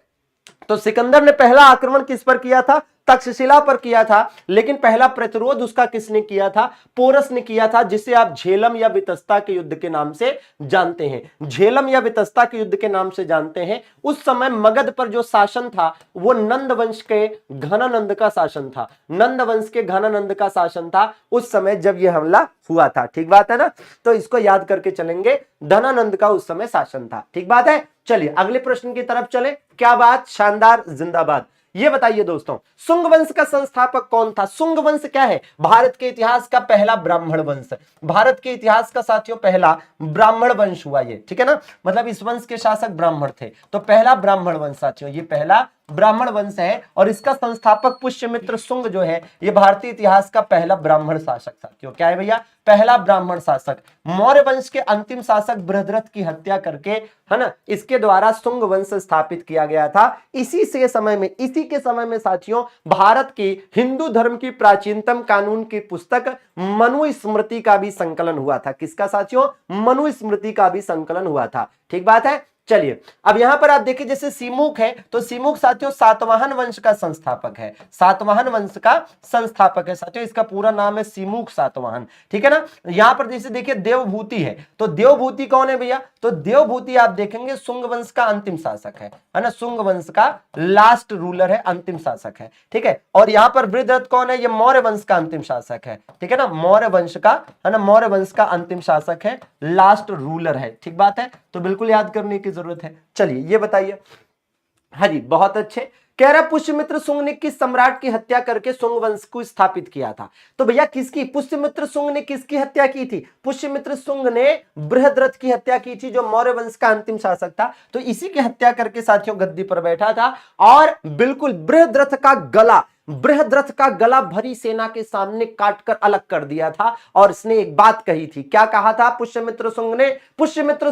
S1: तो सिकंदर ने पहला आक्रमण किस पर किया था? तक्षशिला पर किया था। लेकिन पहला प्रतिरोध उसका किसने किया था? पोरस ने किया था, जिसे आप झेलम या वितस्ता के युद्ध के नाम से जानते हैं। झेलम या वितस्ता के युद्ध के नाम से जानते हैं। उस समय मगध पर जो शासन था वो नंद वंश के घनानंद का शासन था। नंद वंश के घनानंद का शासन था उस समय जब यह हमला हुआ था। ठीक बात है ना, तो इसको याद करके चलेंगे, धनानंद का उस समय शासन था। ठीक बात है। चलिए अगले प्रश्न की तरफ चले। क्या बात, शानदार, जिंदाबाद। ये बताइए दोस्तों, शुंग वंश का संस्थापक कौन था? शुंग वंश क्या है? भारत के इतिहास का पहला ब्राह्मण वंश। भारत के इतिहास का साथियों पहला ब्राह्मण वंश हुआ ये, ठीक है ना, मतलब इस वंश के शासक ब्राह्मण थे, तो पहला ब्राह्मण वंश साथियों, ये पहला ब्राह्मण वंश है। और इसका संस्थापक पुष्यमित्र शुंग जो है, ये भारतीय इतिहास का पहला ब्राह्मण शासक साथियों, क्या है भैया? पहला ब्राह्मण शासक। मौर्य वंश के अंतिम शासक बृहद्रथ की हत्या करके, है ना, इसके द्वारा शुंग वंश स्थापित किया गया था। इसी के समय में साथियों भारत की हिंदू धर्म की प्राचीनतम कानून की पुस्तक मनुस्मृति का भी संकलन हुआ था। किसका साथियों? मनुस्मृति का भी संकलन हुआ था। ठीक बात है। चलिए अब यहां पर आप देखिए, जैसे सीमुख है, तो सीमुख साथियों सातवाहन वंश का संस्थापक है। सातवाहन वंश का संस्थापक है साथियों, इसका पूरा नाम है सीमुख सातवाहन, ठीक है ना। यहां पर जैसे देखिए देवभूति है, तो देवभूति कौन है भैया? तो देवभूति आप देखेंगे शुंग वंश का अंतिम शासक है ना, शुंग वंश का लास्ट रूलर है, अंतिम शासक है, ठीक है। और यहां पर बृहद्रथ कौन है? ये मौर्य वंश का अंतिम शासक है, ठीक है ना, मौर्य वंश का, है ना, मौर्य वंश का अंतिम शासक है, लास्ट रूलर है। ठीक बात है, तो बिल्कुल याद करने की जरूरत है। चलिए ये बताइए, हाँ जी बहुत अच्छे। कह रहा पुष्यमित्र शुंग ने किस सम्राट की हत्या करके शुंग वंश को स्थापित किया था? तो भैया किसकी? पुष्यमित्र शुंग ने किसकी हत्या की थी? पुष्यमित्र शुंग ने बृहद्रथ की हत्या की थी, जो मौर्य वंश का अंतिम शासक था। तो इसी की हत्या करके साथियों गद्दी पर बैठा था और बिल्कुल बृहद्रथ का गला भरी सेना के सामने काटकर अलग कर दिया था। और इसने एक बात कही थी, क्या कहा था पुष्यमित्र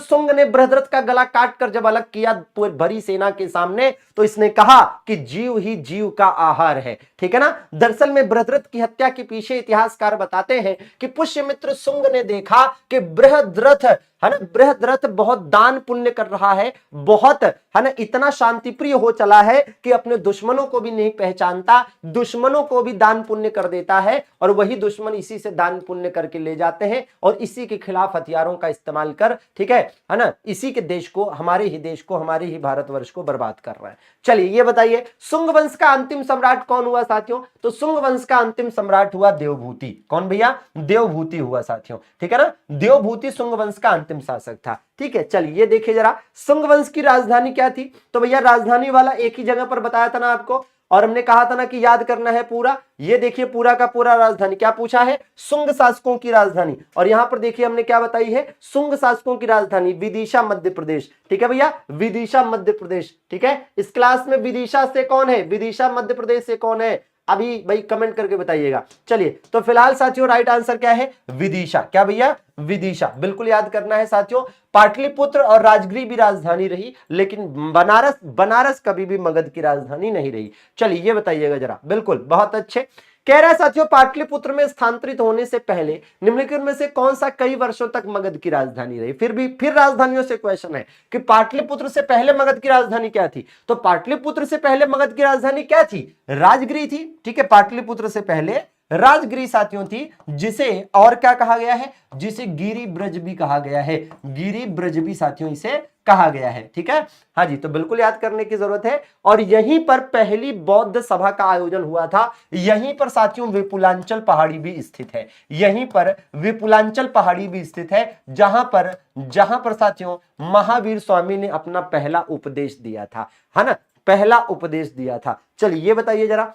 S1: शुंग ने बृहद्रथ का गला काटकर जब अलग किया भरी सेना के सामने, तो इसने कहा कि जीव ही जीव का आहार है। ठीक है ना। दरअसल में बृहद्रथ की हत्या के पीछे इतिहासकार बताते हैं कि पुष्यमित्र शुंग ने देखा कि बृहद्रथ, है ना, बृहद्रथ बहुत दान पुण्य कर रहा है, बहुत, है ना, इतना शांतिप्रिय हो चला है कि अपने दुश्मनों को भी नहीं पहचानता, दुश्मनों को भी दान पुण्य कर देता है, और वही दुश्मन इसी से दान पुण्य करके ले जाते हैं और इसी के खिलाफ हथियारों का इस्तेमाल कर, ठीक है ना, इसी के देश को, हमारे ही देश को, हमारे ही भारतवर्ष को बर्बाद कर रहा है। चलिए ये बताइए, शुंग वंश का अंतिम सम्राट कौन हुआ साथियों? तो शुंग वंश का अंतिम सम्राट हुआ देवभूति। कौन भैया? देवभूति हुआ साथियों, ठीक है ना। देवभूति शुंग वंश का अंतिम शासक था। ठीक है, चलिए ये देखिए जरा, शुंग वंश की राजधानी क्या थी? तो भैया राजधानी वाला एक ही जगह पर बताया था ना आपको, और हमने कहा था ना कि याद करना है पूरा। ये देखिए पूरा का पूरा राजधानी क्या पूछा है? शुंग शासकों की राजधानी। और यहां पर देखिए हमने क्या बताई है? शुंग शासकों की राजधानी विदिशा मध्य प्रदेश। ठीक है भैया, विदिशा मध्य प्रदेश। ठीक है, इस क्लास में विदिशा से कौन है? विदिशा मध्य प्रदेश से कौन है? अभी भाई कमेंट करके बताइएगा। चलिए तो फिलहाल साथियों राइट आंसर क्या है? विदिशा। क्या भैया? विदिशा। बिल्कुल याद करना है साथियों। पाटलिपुत्र और राजगृह भी राजधानी रही, लेकिन बनारस कभी भी मगध की राजधानी नहीं रही। चलिए ये बताइएगा जरा। बिल्कुल, बहुत अच्छे। कह रहा है साथियों, पाटलिपुत्र में स्थानांतरित होने से पहले निम्नलिखित में से कौन सा कई वर्षों तक मगध की राजधानी रही? फिर राजधानियों से क्वेश्चन है कि पाटलिपुत्र से पहले मगध की राजधानी क्या थी? तो पाटलिपुत्र से पहले मगध की राजधानी क्या थी? राजगृह थी। ठीक है, पाटलिपुत्र से पहले राजगृह साथियों थी, जिसे और क्या कहा गया है? जिसे गिरि ब्रज भी कहा गया है। गिरि ब्रज भी साथियों इसे कहा गया है। ठीक है, हाँ जी, तो बिल्कुल याद करने की जरूरत है। और यहीं पर पहली बौद्ध सभा का आयोजन हुआ था। यहीं पर साथियों विपुलांचल पहाड़ी भी स्थित है। यहीं पर विपुलांचल पहाड़ी भी स्थित है, जहां पर साथियों महावीर स्वामी ने अपना पहला उपदेश दिया था, है ना, पहला उपदेश दिया था। चलिए ये बताइए जरा,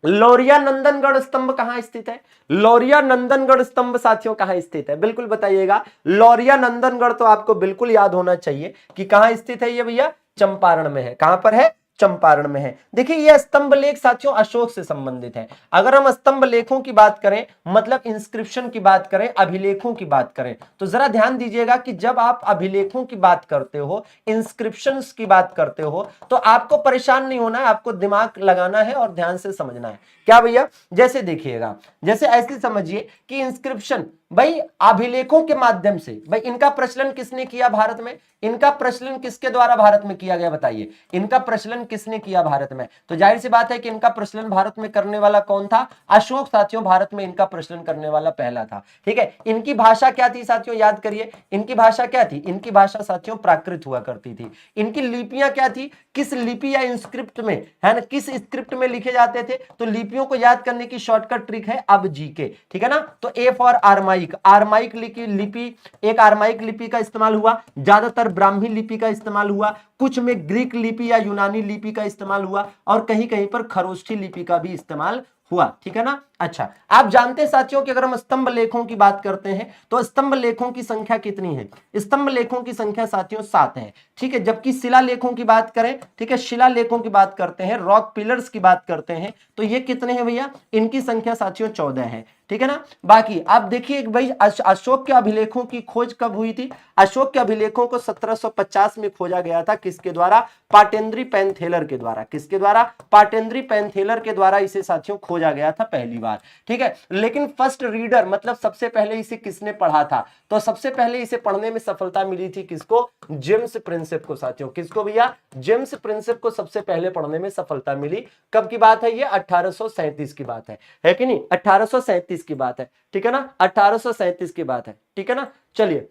S1: लौरिया नंदनगढ़ स्तंभ कहां स्थित है? लौरिया नंदनगढ़ स्तंभ साथियों कहां स्थित है? बिल्कुल बताइएगा। लौरिया नंदनगढ़ तो आपको बिल्कुल याद होना चाहिए कि कहां स्थित है ये भैया? चंपारण में है। कहां पर है? चंपारण में है। देखिए यह स्तंभ लेख साथियों अशोक से संबंधित है। अगर हम स्तंभ लेखों की बात करें, मतलब इंस्क्रिप्शन की बात करें, अभिलेखों की बात करें, तो जरा ध्यान दीजिएगा कि जब आप अभिलेखों की बात करते हो, इंस्क्रिप्शंस की बात करते हो, तो आपको परेशान नहीं होना है, आपको दिमाग लगाना है और ध्यान से समझना है। क्या भैया? जैसे देखिएगा, जैसे ऐसे समझिए कि इंस्क्रिप्शन भाई अभिलेखों के माध्यम से, भाई इनका प्रचलन किसने किया भारत में? इनका प्रचलन किसके द्वारा भारत में किया गया? बताइए, इनका प्रचलन किसने किया भारत में? तो जाहिर सी बात है कि इनका प्रचलन भारत में करने वाला कौन था? अशोक साथियों भारत में इनका प्रचलन करने वाला पहला था। ठीक है, इनकी भाषा क्या थी साथियों? याद करिए, इनकी भाषा क्या थी? इनकी भाषा साथियों प्राकृत हुआ करती थी। इनकी लिपियां क्या थी? किस लिपि या इंस्क्रिप्ट में, है ना, किस स्क्रिप्ट में लिखे जाते थे? तो लिपियों को याद करने की शॉर्टकट ट्रिक है अब जी के। ठीक है ना, तो ए फॉर आर्मा आरमाइक लिपि, एक आरमाइक लिपि का इस्तेमाल हुआ, ज्यादातर ब्राह्मी लिपि का इस्तेमाल हुआ, कुछ में ग्रीक लिपि या यूनानी लिपि का इस्तेमाल हुआ और कहीं कहीं पर खरोष्ठी लिपि का भी इस्तेमाल हुआ। ठीक है ना। अच्छा, आप जानते हैं साथियों कि अगर हम स्तंभ लेखों की बात करते हैं तो स्तंभ लेखों की संख्या कितनी है? स्तंभ लेखों की संख्या साथियों 7 है। ठीक है, जबकि शिला लेखों की बात करें, ठीक है, शिला लेखों की बात करते हैं, रॉक पिलर्स की बात करते हैं तो ये कितने हैं भैया? इनकी संख्या साथियों 14 है। ठीक है ना। बाकी आप देखिए भाई अशोक के अभिलेखों की खोज कब हुई थी? अशोक के अभिलेखों को 1750 में खोजा गया था। किसके द्वारा? पाटेंद्री पेंथेलर के द्वारा। किसके द्वारा? पाटेंद्री पेंथेलर के द्वारा इसे साथियों खोजा गया था पहली बार। ठीक है, लेकिन फर्स्ट रीडर मतलब सबसे पहले इसे किसने पढ़ा था? तो सबसे पहले इसे पढ़ने में सफलता मिली थी किसको? जेम्स प्रिंसेप को साथियों। किसको भैया? जेम्स प्रिंसेप को सबसे पहले पढ़ने में सफलता मिली। कब की बात है ये? 1837 की बात है कि नहीं? 1837 की बात है। ठीक है ना, 1837 की बात है। ठीक है ना। चलिए,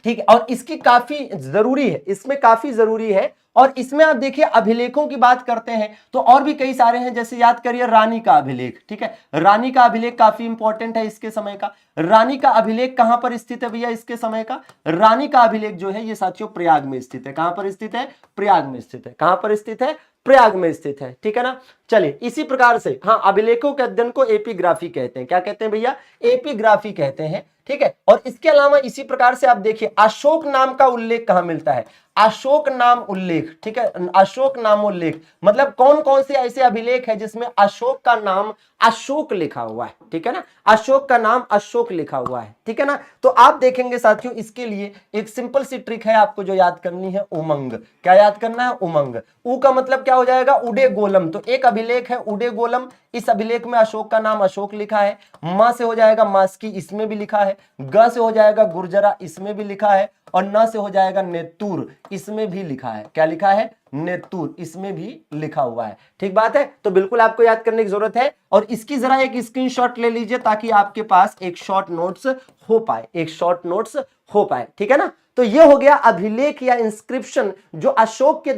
S1: ठीक है, और इसकी काफी जरूरी है, इसमें काफी जरूरी है। और इसमें आप देखिए अभिलेखों की बात करते हैं तो और भी कई सारे हैं, जैसे याद करिए रानी का अभिलेख। ठीक है, रानी का अभिलेख काफी इंपॉर्टेंट है इसके समय का। रानी का अभिलेख कहां पर स्थित है भैया इसके समय का? रानी का अभिलेख जो है ये साथियों प्रयाग में स्थित है। कहां पर स्थित है? प्रयाग में स्थित है। कहां पर स्थित है? प्रयाग में स्थित है। ठीक है ना। चलिए, इसी प्रकार से हाँ, अभिलेखों के अध्ययन को एपिग्राफी कहते हैं। क्या कहते हैं भैया? एपिग्राफी कहते हैं। ठीक है, और इसके अलावा इसी प्रकार से आप देखिए अशोक नाम का उल्लेख कहां मिलता है? अशोक नाम उल्लेख। ठीक है, अशोक नाम उल्लेख मतलब कौन कौन से ऐसे अभिलेख है जिसमें अशोक का नाम अशोक लिखा हुआ है? ठीक है ना, अशोक का नाम अशोक लिखा हुआ है। ठीक है ना। तो आप देखेंगे साथियों इसके लिए एक सिंपल सी ट्रिक है आपको जो याद करनी है, उमंग। क्या याद करना है? उमंग। उ का मतलब क्या हो जाएगा? उडे गोलम। तो एक अभिलेख है उडे गोलम, इस अभिलेख में अशोक का नाम अशोक लिखा है। मां से हो जाएगा मास्की, इसमें भी लिखा है। ग से हो जाएगा गुर्जरा, इसमें भी लिखा है। और न से हो जाएगा नेतूर, इसमें भी लिखा है। क्या लिखा है? नेतूर, इसमें भी लिखा हुआ है। ठीक बात है, तो बिल्कुल आपको याद करने की जरूरत है। और इसकी जरा एक स्क्रीनशॉट ले लीजिए ताकि आपके पास एक शॉर्ट नोट्स हो पाए, एक शॉर्ट नोट्स हो पाए। ठीक है ना। तो ये हो गया अभिलेख या इंस्क्रिप्शन जो अशोक के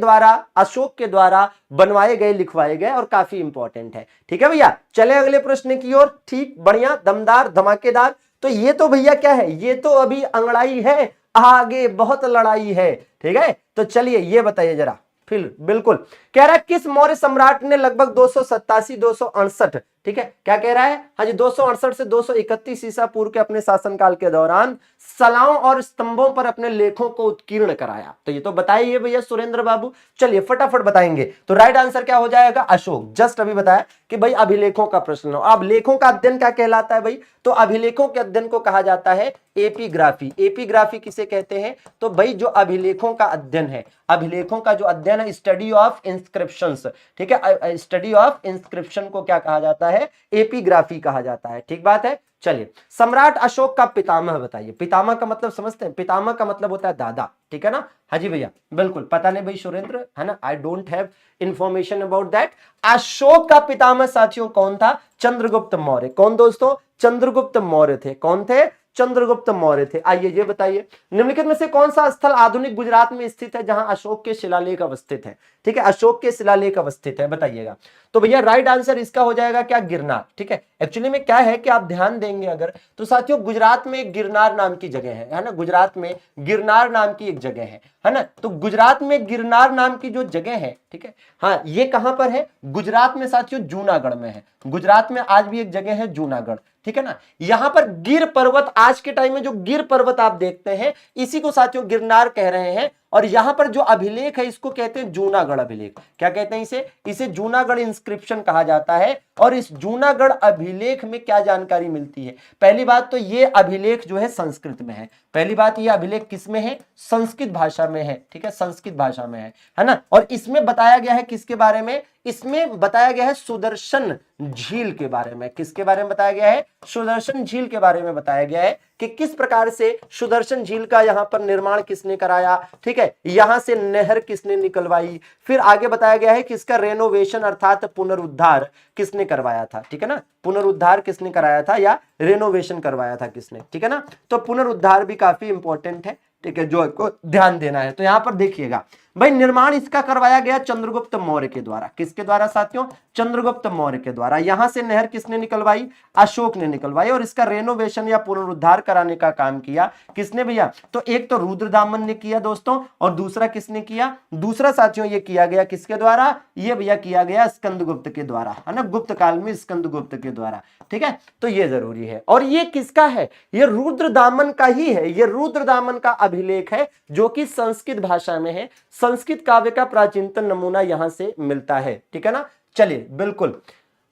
S1: द्वारा बनवाए गए, लिखवाए गए और काफी इंपॉर्टेंट है। ठीक है भैया, चले अगले प्रश्न की ओर। ठीक, बढ़िया, दमदार, धमाकेदार। तो ये तो भैया क्या है? ये तो अभी अंगड़ाई है, आगे बहुत लड़ाई है। ठीक है, तो चलिए ये बताइए जरा। फिर बिल्कुल कह रहा है किस मौर्य सम्राट ने लगभग 267 ठीक है, क्या कह रहा है? हाँ जी, 268 से 231 ईसा पूर्व के अपने शासनकाल के दौरान सलाओं और स्तंभों पर अपने लेखों को उत्कीर्ण कराया। तो ये तो बताइए भैया सुरेंद्र बाबू, चलिए फटाफट बताएंगे। तो राइट आंसर क्या हो जाएगा? अशोक। जस्ट अभी बताया कि भाई अभिलेखों का प्रश्न हो। अब लेखों का अध्ययन क्या कहलाता है भाई? तो अभिलेखों के अध्ययन को कहा जाता है एपिग्राफी। एपिग्राफी किसे कहते हैं? तो भाई जो अभिलेखों का अध्ययन है, अभिलेखों का जो अध्ययन है, स्टडी ऑफ इंस्क्रिप्शंस। ठीक है, स्टडी ऑफ इंस्क्रिप्शन को क्या कहा जाता है? एपिग्राफी कहा जाता है। ठीक बात है। चलिए, सम्राट अशोक का पितामह बताइए। पितामह का मतलब समझते हैं? पितामह का मतलब होता है दादा। ठीक है ना। हाँ जी भैया, बिल्कुल पता नहीं भाई सुरेंद्र, है ना, I don't have information about that. Ashok का पितामह साथियों कौन था? चंद्रगुप्त मौर्य। कौन दोस्तों? चंद्रगुप्त मौर्य थे। कौन थे? चंद्रगुप्त मौर्य थे। आइए ये बताइए, निम्नलिखित में से कौन सा स्थल आधुनिक गुजरात में स्थित है जहां अशोक के शिलालेख अवस्थित है? ठीक है, अशोक के शिलालेख अवस्थित है, बताइएगा। तो भैया राइट आंसर इसका हो जाएगा क्या? गिरनार। ठीक है, एक्चुअली में क्या है कि आप ध्यान देंगे अगर तो साथियों गुजरात में एक गिरनार नाम की जगह है ना, गुजरात में गिरनार नाम की एक जगह है ना। तो गुजरात में गिरनार नाम की जो जगह है, ठीक है, हाँ, ये कहां पर है? गुजरात में साथियों जूनागढ़ में है। गुजरात में आज भी एक जगह है जूनागढ़। ठीक है ना। यहां पर गिर पर्वत, आज के टाइम में जो गिर पर्वत आप देखते हैं इसी को साथियों गिरनार कह रहे हैं। और यहां पर जो अभिलेख है इसको कहते हैं जूनागढ़ अभिलेख। क्या कहते हैं इसे? इसे जूनागढ़ इंस्क्रिप्शन कहा जाता है। और इस जूनागढ़ अभिलेख में क्या जानकारी मिलती है? पहली बात तो ये अभिलेख जो है संस्कृत में है। पहली बात, ये अभिलेख किस में है? संस्कृत भाषा में है। ठीक है, संस्कृत भाषा में है ना। और इसमें बताया गया है किसके बारे में? इसमें बताया गया है सुदर्शन झील के बारे में। किसके बारे में बताया गया है? सुदर्शन झील के बारे में बताया गया है कि किस प्रकार से सुदर्शन झील का यहां पर निर्माण किसने कराया। ठीक है, यहां से नहर किसने निकलवाई। फिर आगे बताया गया है कि इसका रेनोवेशन अर्थात पुनरुद्धार किसने करवाया था। ठीक है ना, पुनरुद्धार किसने कराया था या रेनोवेशन करवाया था किसने। ठीक है ना, तो पुनरुद्धार भी काफी इंपॉर्टेंट है। ठीक है, जो आपको ध्यान देना है। तो यहां पर देखिएगा भाई निर्माण इसका करवाया गया चंद्रगुप्त मौर्य के द्वारा। किसके द्वारा साथियों? चंद्रगुप्त मौर्य के द्वारा। यहां से नहर किसने निकलवाई? अशोक ने निकलवाई। और इसका रेनोवेशन या पुनरुद्धार कराने का काम किया किसने भैया? तो एक तो रुद्रदामन ने किया दोस्तों, और दूसरा किसने किया? दूसरा साथियों ये किया गया किसके द्वारा? ये भैया किया गया स्कंदगुप्त के द्वारा, है ना, गुप्त काल में स्कंदगुप्त के द्वारा। ठीक है, तो ये जरूरी है। और ये किसका है? ये रुद्रदामन का ही है। ये रुद्रदामन का अभिलेख है जो कि संस्कृत भाषा में है। संस्कृत काव्य का प्राचीनतम नमूना यहां से मिलता है। ठीक है ना, चलिए बिल्कुल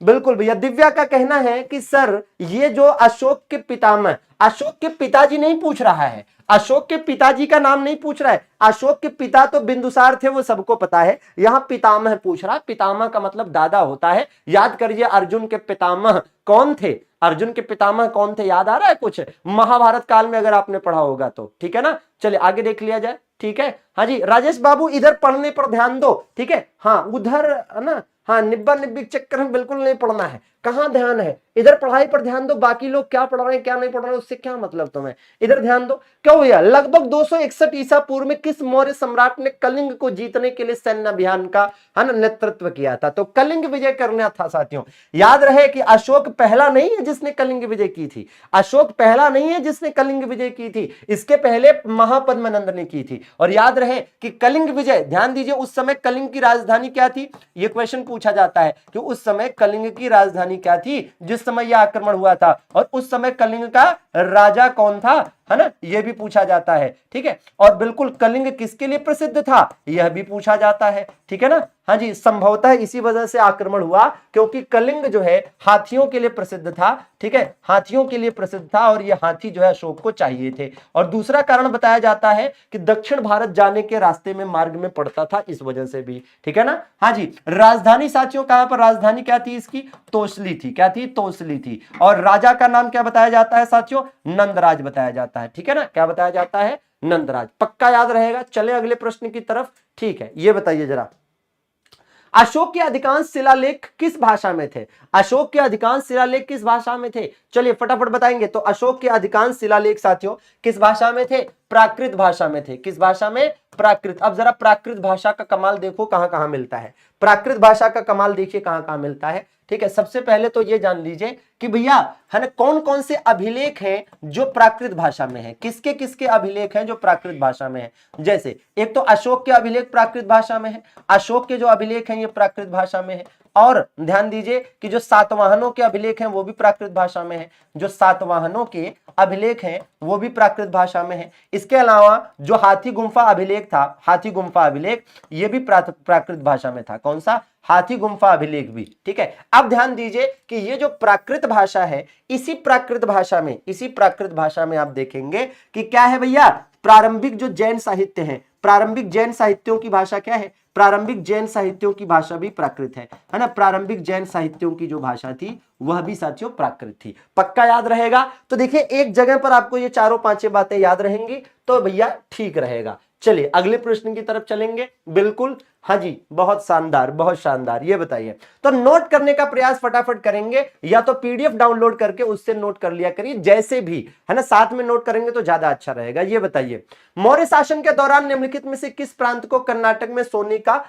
S1: बिल्कुल भैया। दिव्या का कहना है कि सर ये जो अशोक के पितामह, अशोक के पिताजी नहीं पूछ रहा है, अशोक के पिताजी का नाम नहीं पूछ रहा है। अशोक के पिता तो बिंदुसार थे, वो सबको पता है। यहां पितामह पूछ रहा। पितामह का मतलब दादा होता है। याद करिए अर्जुन के पितामह कौन थे? अर्जुन के पितामह कौन थे? याद आ रहा है कुछ? महाभारत काल में अगर आपने पढ़ा होगा तो। ठीक है ना, चलिए आगे देख लिया जाए। ठीक है, हाँ जी राजेश बाबू इधर पढ़ने पर ध्यान दो। ठीक है, हाँ उधर है ना, हाँ निब्बा निब्बी चक्कर में बिल्कुल नहीं पढ़ना है। कहां ध्यान है? इधर पढ़ाई पर ध्यान दो। बाकी लोग क्या पढ़ रहे हैं क्या नहीं पढ़ रहे हैं उससे क्या मतलब तुम्हें? इधर ध्यान दो। क्यों भैया? लगभग 261 ईसा पूर्व में किस मौर्य सम्राट ने कलिंग को जीतने के लिए सैन्य अभियान का, है ना, नेतृत्व किया था? तो कलिंग विजय करना था साथियों। याद रहे कि अशोक पहला नहीं है जिसने कलिंग विजय की थी। अशोक पहला नहीं है जिसने कलिंग विजय की थी। इसके पहले महापद्मनंद ने की थी। और याद रहे कि कलिंग विजय, ध्यान दीजिए, उस समय कलिंग की राजधानी क्या थी? ये क्वेश्चन पूछा जाता है कि उस समय कलिंग की राजधानी क्या थी जिस समय यह आक्रमण हुआ था, और उस समय कलिंग का राजा कौन था, है ना, यह भी पूछा जाता है। ठीक है, और बिल्कुल कलिंग किसके लिए प्रसिद्ध था यह भी पूछा जाता है। ठीक है ना, हाँ जी, संभवतः इसी वजह से आक्रमण हुआ क्योंकि कलिंग जो है हाथियों के लिए प्रसिद्ध था। ठीक है, हाथियों के लिए प्रसिद्ध था और ये हाथी जो है अशोक को चाहिए थे। और दूसरा कारण बताया जाता है कि दक्षिण भारत जाने के रास्ते में मार्ग में पड़ता था, इस वजह से भी। ठीक है ना, हाँ जी। राजधानी साथियों कहां पर? राजधानी क्या थी इसकी? तोसली थी। क्या थी? तोसली थी। और राजा का नाम क्या बताया जाता है साथियों? नंदराज बताया जाता है। ठीक है ना, क्या बताया जाता है? नंदराज। पक्का याद रहेगा। चले अगले प्रश्न की तरफ। ठीक है, ये बताइए जरा, अशोक के अधिकांश शिलालेख किस भाषा में थे? अशोक के अधिकांश शिलालेख किस भाषा में थे? चलिए फटाफट बताएंगे। तो अशोक के अधिकांश शिलालेख साथियों किस भाषा में थे? प्राकृत भाषा में थे। किस भाषा में? प्राकृत। अब जरा प्राकृत भाषा का कमाल देखो कहां कहां मिलता है। प्राकृत भाषा का कमाल देखिए कहां कहां मिलता है। ठीक है, सबसे पहले तो ये जान लीजिए कि भैया, है ना, कौन कौन से अभिलेख हैं जो प्राकृत भाषा में है। किसके किसके अभिलेख हैं जो प्राकृत भाषा में है? जैसे एक तो अशोक के अभिलेख प्राकृत भाषा में है। अशोक के जो अभिलेख हैं ये प्राकृत भाषा में है। और ध्यान दीजिए कि जो सातवाहनों के अभिलेख हैं वो भी प्राकृत भाषा में है। जो सातवाहनों के अभिलेख हैं वो भी प्राकृत भाषा में है। इसके अलावा जो हाथी गुम्फा अभिलेख था, हाथी गुम्फा अभिलेख, ये भी प्राकृत भाषा में था। कौन सा? हाथी गुम्फा अभिलेख भी। ठीक है, अब ध्यान दीजिए कि ये जो प्राकृत भाषा है, इसी प्राकृत भाषा में आप देखेंगे कि क्या है भैया, प्रारंभिक जो जैन साहित्य है, प्रारंभिक जैन साहित्यों की भाषा क्या है? प्रारंभिक जैन साहित्यों की भाषा भी प्राकृत है ना। प्रारंभिक जैन साहित्यों की जो भाषा थी वह भी साथियों प्राकृत थी। पक्का याद रहेगा। तो देखिए एक जगह पर आपको ये चारों पांचों बातें याद रहेंगी तो भैया ठीक रहेगा। चलिए अगले प्रश्न की तरफ चलेंगे। बिल्कुल, हाँ जी, बहुत शानदार, बहुत शानदार। ये बताइए, तो नोट करने का प्रयास फटाफट करेंगे, या तो पीडीएफ डाउनलोड करके उससे नोट कर लिया करिए, जैसे भी, है ना, साथ में नोट करेंगे तो ज्यादा अच्छा रहेगा। ये बताइए, मौर्य शासन के दौरान निम्नलिखित में से किस प्रांत को कर्नाटक में सोने का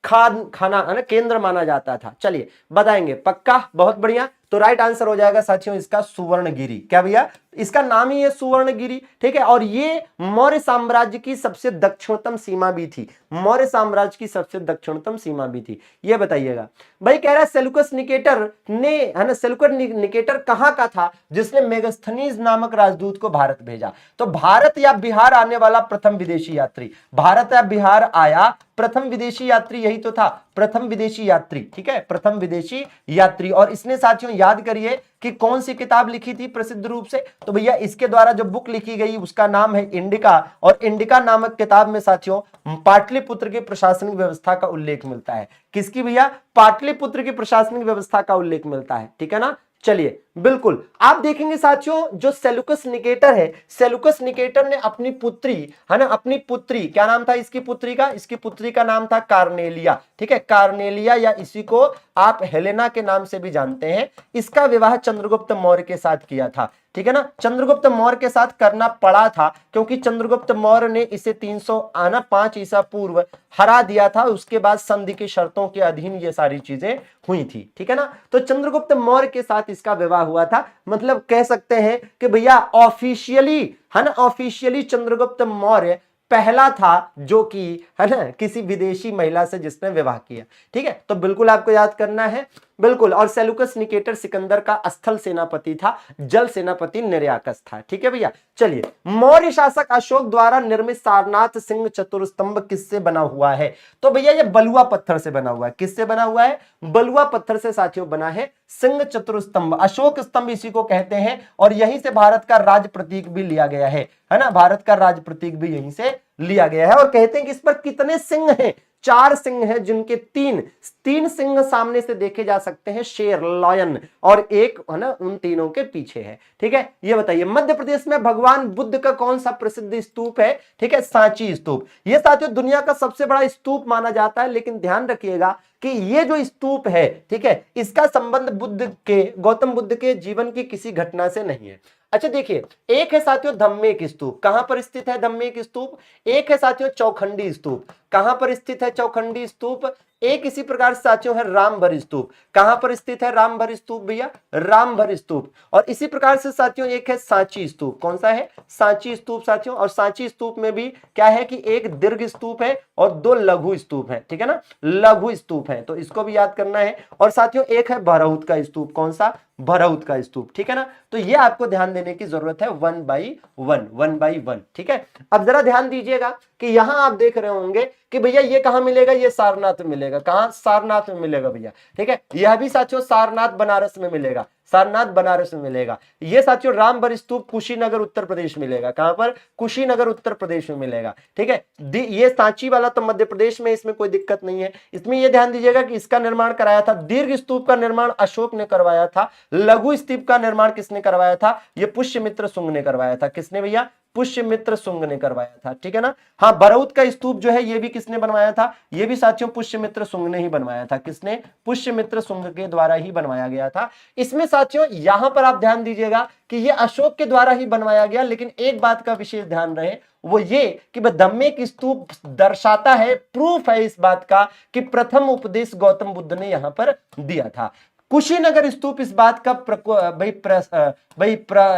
S1: खाना, है ना, केंद्र माना जाता था? चलिए बताएंगे। पक्का, बहुत बढ़िया। तो राइट आंसर हो जाएगा साथियों इसका सुवर्णगिरी। क्या भैया? इसका नाम ही है सुवर्णगिरी। ठीक है, और ये मौर्य साम्राज्य की सबसे दक्षिणतम सीमा भी थी। मौर्य साम्राज्य की सबसे दक्षिणतम सीमा भी थी। ये बताइएगा भाई, कह रहा है सेल्यूकस निकेटर ने, है ना, सेल्यूकस निकेटर कहां का था जिसने मेगास्थनीज नामक राजदूत को भारत भेजा? तो भारत या बिहार आने वाला प्रथम विदेशी यात्री, भारत या बिहार आया प्रथम विदेशी यात्री, यही तो था, प्रथम विदेशी यात्री। ठीक है, प्रथम विदेशी यात्री। और इसने साथियों याद करिए कि कौन सी किताब लिखी थी प्रसिद्ध रूप से? तो भैया इसके द्वारा जो बुक लिखी गई उसका नाम है इंडिका। और इंडिका नामक किताब में साथियों पाटलिपुत्र की प्रशासनिक व्यवस्था का उल्लेख मिलता है। किसकी भैया? पाटलिपुत्र की प्रशासनिक व्यवस्था का उल्लेख मिलता है। ठीक है ना, चलिए बिल्कुल। आप देखेंगे साथियों, जो सेल्यूकस निकेटर है, सेल्यूकस निकेटर ने अपनी पुत्री, है ना, अपनी पुत्री, क्या नाम था इसकी पुत्री का? इसकी पुत्री का नाम था कार्नेलिया। ठीक है, कार्नेलिया, या इसी को आप हेलेना के नाम से भी जानते हैं। इसका विवाह चंद्रगुप्त मौर्य के साथ किया था। ठीक है ना। चंद्रगुप्त मौर्य के साथ करना पड़ा था क्योंकि चंद्रगुप्त मौर्य ने इसे 305 ईसा पूर्व हरा दिया था, उसके बाद संधि की शर्तों के अधीन ये सारी चीजें हुई थी, ठीक है ना। तो चंद्रगुप्त मौर्य के साथ इसका विवाह हुआ था, मतलब कह सकते हैं कि भैया ऑफिशियली, है ना, ऑफिशियली चंद्रगुप्त मौर्य पहला था जो कि, है ना, किसी विदेशी महिला से जिसने विवाह किया, ठीक है। तो बिल्कुल आपको याद करना है, बिल्कुल। और सेलुकस निकेटर सिकंदर का स्थल सेनापति था, जल सेनापति निर्याकस था, ठीक है भैया। चलिए, मौर्य शासक अशोक द्वारा निर्मित सारनाथ सिंह चतुर्स्तंभ किससे बना हुआ है? तो भैया ये बलुआ पत्थर से बना हुआ है। किससे बना हुआ है? बलुआ पत्थर से साथियों बना है सिंह चतुर्स्तंभ। अशोक स्तंभ इसी को कहते हैं और यहीं से भारत का राज प्रतीक भी लिया गया है ना। भारत का राज प्रतीक भी यहीं से लिया गया है। और कहते हैं कि इस पर कितने सिंह हैं? 4 सिंह हैं, जिनके तीन सिंह सामने से देखे जा सकते हैं, शेर, लायन, और एक, है ना, उन तीनों के पीछे है, ठीक है। ये बताइए, मध्य प्रदेश में भगवान बुद्ध का कौन सा प्रसिद्ध स्तूप है? ठीक है, सांची स्तूप। ये साथियों दुनिया का सबसे बड़ा स्तूप माना जाता है, लेकिन ध्यान रखिएगा कि ये जो स्तूप है, ठीक है, इसका संबंध गौतम बुद्ध के जीवन की किसी घटना से नहीं है। अच्छा देखिए, एक है साथियों धम्मेक स्तूप। कहां पर स्थित है धम्मेक स्तूप? एक है साथियों चौखंडी स्तूप। कहां पर स्थित है चौखंडी स्तूप? एक इसी प्रकार से साथियों है रामभर स्तूप। कहां पर स्थित है रामभर स्तूप भैया? रामभर स्तूप। और इसी प्रकार से साथियों एक है सांची स्तूप। कौन सा है? सांची स्तूप साथियों। और सांची स्तूप में भी क्या है कि एक दीर्घ स्तूप है और 2 लघु स्तूप है, ठीक है ना, लघु स्तूप है, तो इसको भी याद करना है। और साथियों एक है भरहुत का स्तूप। कौन सा? भरहुत का स्तूप, ठीक है ना। तो ये आपको ध्यान देने की जरूरत है, 1 बाई 1, ठीक है। अब जरा ध्यान दीजिएगा कि यहां आप देख रहे होंगे कि भैया ये कहां मिलेगा? ये सारनाथ में मिलेगा। कहां? सारनाथ में मिलेगा भैया, ठीक है। यह भी साथियों सारनाथ बनारस में मिलेगा, सारनाथ बनारस में मिलेगा। ये साथियों रामभर स्तूप कुशीनगर उत्तर प्रदेश मिलेगा। कहां पर? कुशीनगर उत्तर प्रदेश में मिलेगा, ठीक है। ये सांची वाला तो मध्य प्रदेश में, इसमें कोई दिक्कत नहीं है। इसमें यह ध्यान दीजिएगा कि इसका निर्माण कराया था, दीर्घ स्तूप का निर्माण अशोक ने करवाया था, लघु स्तूप का निर्माण किसने करवाया था? ये पुष्यमित्र शुंग ने करवाया था। किसने भैया? पुष्यमित्र शुंग ने करवाया था, ठीक है ना। हाँ, भरहुत का स्तूप जो है ये भी किसने बनवाया था? ये भी साथियों पुष्यमित्र शुंग ने ही बनवाया था। किसने? पुष्यमित्र शुंग के द्वारा ही बनवाया गया था। इसमें साथियों यहां पर आप ध्यान दीजिएगा कि ये अशोक के द्वारा ही बनवाया गया, लेकिन एक बात का विशेष ध्यान रहे, वो ये कि धम्मेक स्तूप दर्शाता है, प्रूफ है इस बात का कि प्रथम उपदेश गौतम बुद्ध ने यहां पर दिया था। कुशीनगर स्तूप इस बात का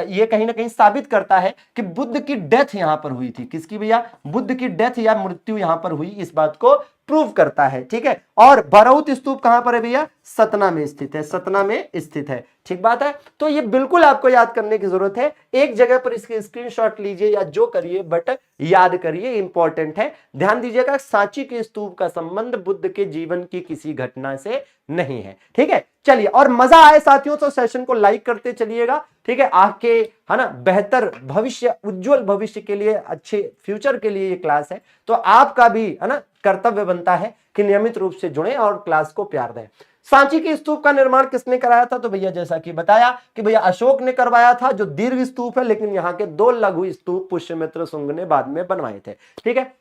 S1: ये कहीं ना कहीं साबित करता है कि बुद्ध की डेथ यहां पर हुई थी। किसकी भैया? बुद्ध की डेथ या मृत्यु यहां पर हुई, इस बात को प्रूव करता है, ठीक है। और भरहुत स्तूप कहां पर है भैया? सतना में स्थित है, सतना में स्थित है, ठीक बात है। तो ये बिल्कुल आपको याद करने की जरूरत है। एक जगह पर इसके स्क्रीनशॉट लीजिए या जो करिए, बट याद करिए, इंपॉर्टेंट है। ध्यान दीजिएगा, सांची के स्तूप का संबंध बुद्ध के जीवन की किसी घटना से नहीं है, ठीक है। चलिए, और मजा आए साथियों तो सेशन को लाइक करते चलिएगा, ठीक है। आपके, है ना, बेहतर भविष्य, उज्जवल भविष्य के लिए, अच्छे फ्यूचर के लिए ये क्लास है, तो आपका भी, है ना, कर्तव्य बनता है कि नियमित रूप से जुड़ें और क्लास को प्यार दें। सांची के स्तूप का निर्माण किसने कराया था? तो भैया जैसा कि बताया कि भैया अशोक ने करवाया था, जो दीर्घ स्तूप है, लेकिन यहाँ के 2 लघु स्तूप पुष्यमित्र शुंग ने बाद में बनवाए थे, ठीक है।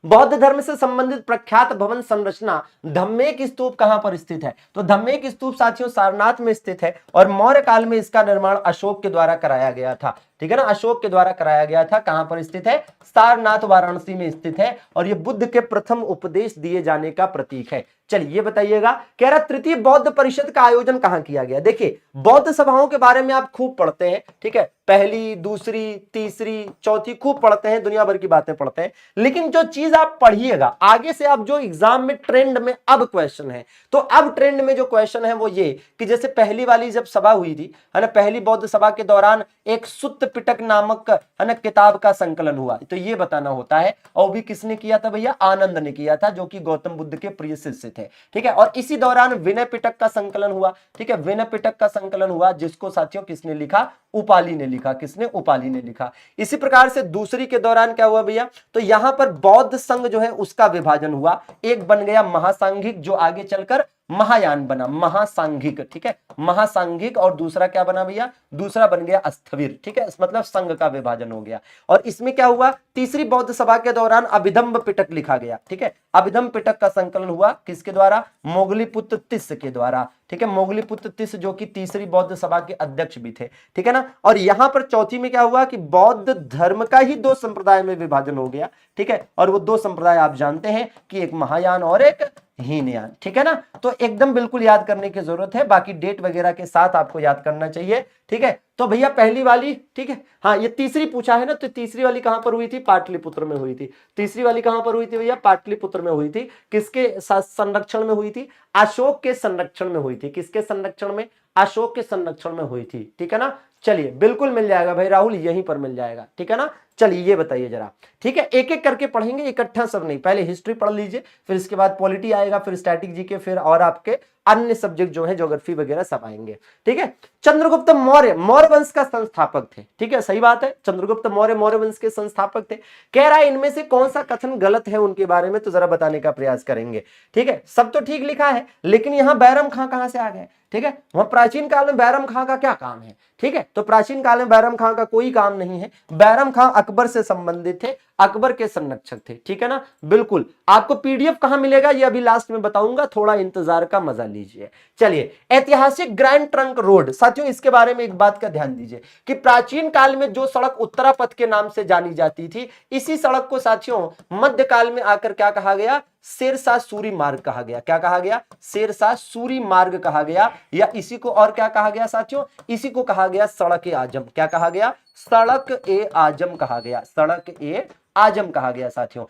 S1: बौद्ध धर्म से संबंधित प्रख्यात भवन संरचना धम्मेक स्तूप कहां पर स्थित है? तो धम्मेक स्तूप साथियों सारनाथ में स्थित है और मौर्य काल में इसका निर्माण अशोक के द्वारा कराया गया था, ठीक है ना, अशोक के द्वारा कराया गया था। कहां पर स्थित है? सारनाथ वाराणसी में स्थित है और यह बुद्ध के प्रथम उपदेश दिए जाने का प्रतीक है। चलिए ये बताइएगा, कह रहा तृतीय बौद्ध परिषद का आयोजन कहां किया गया? देखिए, बौद्ध सभाओं के बारे में आप खूब पढ़ते हैं, ठीक है, पहली, दूसरी, तीसरी, चौथी खूब पढ़ते हैं, दुनिया भर की बातें पढ़ते हैं, लेकिन जो चीज आप पढ़िएगा आगे से, आप जो एग्जाम में ट्रेंड में अब क्वेश्चन है, तो अब ट्रेंड में जो क्वेश्चन है वो ये कि जैसे पहली वाली जब सभा हुई थी, है ना, पहली बौद्ध सभा के दौरान एक सुत्त पिटक नामक, है ना, किताब का संकलन हुआ, तो ये बताना होता है। और भी किसने किया था भैया? आनंद ने किया था, जो कि गौतम बुद्ध के प्रिय शिष्य थे, ठीक है। और इसी दौरान विनय पिटक का संकलन हुआ, ठीक है, विनय पिटक का संकलन हुआ, जिसको साथियों किसने लिखा? उपाली ने लिखा। किसने? उपाली ने लिखा। इसी प्रकार से दूसरी के दौरान क्या हुआ भैया? तो यहां पर बौद्ध संघ जो है उसका विभाजन हुआ, एक बन गया महासांघिक, जो आगे चलकर महायान बना, महासांघिक, ठीक है, महासांघिक। और दूसरा क्या बना भैया, दूसरा बन गया स्थविर, ठीक है, मतलब संघ का विभाजन हो गया। और इसमें क्या हुआ, तीसरी बौद्ध सभा के दौरान अभिधम्म पिटक लिखा गया, ठीक है, अभिधम्म पिटक का संकलन हुआ किसके द्वारा, मोगलीपुत्र तिस्स के द्वारा, ठीक है, मोगलीपुत्र तिस्स जो कि तीसरी बौद्ध सभा के अध्यक्ष भी थे, ठीक है ना। और यहां पर चौथी में क्या हुआ कि बौद्ध धर्म का ही दो संप्रदाय में विभाजन हो गया, ठीक है, और वो दो संप्रदाय आप जानते हैं कि एक महायान और एक हीनयान, ठीक है ना। तो एकदम बिल्कुल याद करने की जरूरत है, बाकी डेट वगैरह के साथ आपको याद करना चाहिए, ठीक है। तो भैया पहली वाली, ठीक है, हाँ ये तीसरी पूछा है ना, तो तीसरी वाली कहां पर हुई थी, पाटलिपुत्र में हुई थी। तीसरी वाली कहां पर हुई थी भैया, पाटलिपुत्र में हुई थी। किसके संरक्षण में हुई थी, अशोक के संरक्षण में हुई थी। किसके संरक्षण में, अशोक के संरक्षण में हुई थी, ठीक है ना। चलिए बिल्कुल मिल जाएगा भाई राहुल, यहीं पर मिल जाएगा, ठीक है ना। चलिए ये बताइए जरा, ठीक है, एक एक करके पढ़ेंगे, इकट्ठा सब नहीं, पहले हिस्ट्री पढ़ लीजिए, फिर इसके बाद पॉलिटी आएगा, फिर स्टैटिक जीके, फिर और आपके अन्य सब्जेक्ट जो है ज्योग्राफी वगैरह सब आएंगे, ठीक है। चंद्रगुप्त मौर्य मौर्य वंश का संस्थापक थे, ठीक है, सही बात है, चंद्रगुप्त मौर्य मौर्य वंश के संस्थापक थे। कह रहा है इनमें से कौन सा कथन गलत है उनके बारे में, तो जरा बताने का प्रयास करेंगे, ठीक है। सब तो ठीक लिखा है, लेकिन यहां बैरम खां कहां से आ गए, ठीक है, वहां प्राचीन काल में बैरम खां का क्या काम है, ठीक है। तो प्राचीन काल में बैरम खां का कोई काम नहीं है, बैरम खां अकबर से संबंधित थे, अकबर के संरक्षक थे, ठीक है ना। बिल्कुल, आपको पीडीएफ कहां मिलेगा ये अभी लास्ट में बताऊंगा, थोड़ा इंतजार का मजा लीजिए। चलिए, ऐतिहासिक ग्रैंड ट्रंक रोड, साथियों इसके बारे में एक बात का ध्यान दीजिए कि प्राचीन काल में जो सड़क उत्तरापथ के नाम से जानी जाती थी, इसी सड़क को साथियों मध्यकाल में आकर क्या कहा गया, शेरशाह सूरी मार्ग कहा गया। क्या कहा गया, शेरशाह सूरी मार्ग कहा गया, या इसी को और क्या कहा गया साथियों, इसी को कहा गया सड़क ए आजम। क्या कहा गया, सड़क ए आजम कहा गया, सड़क ए आजम कहा गया साथियों।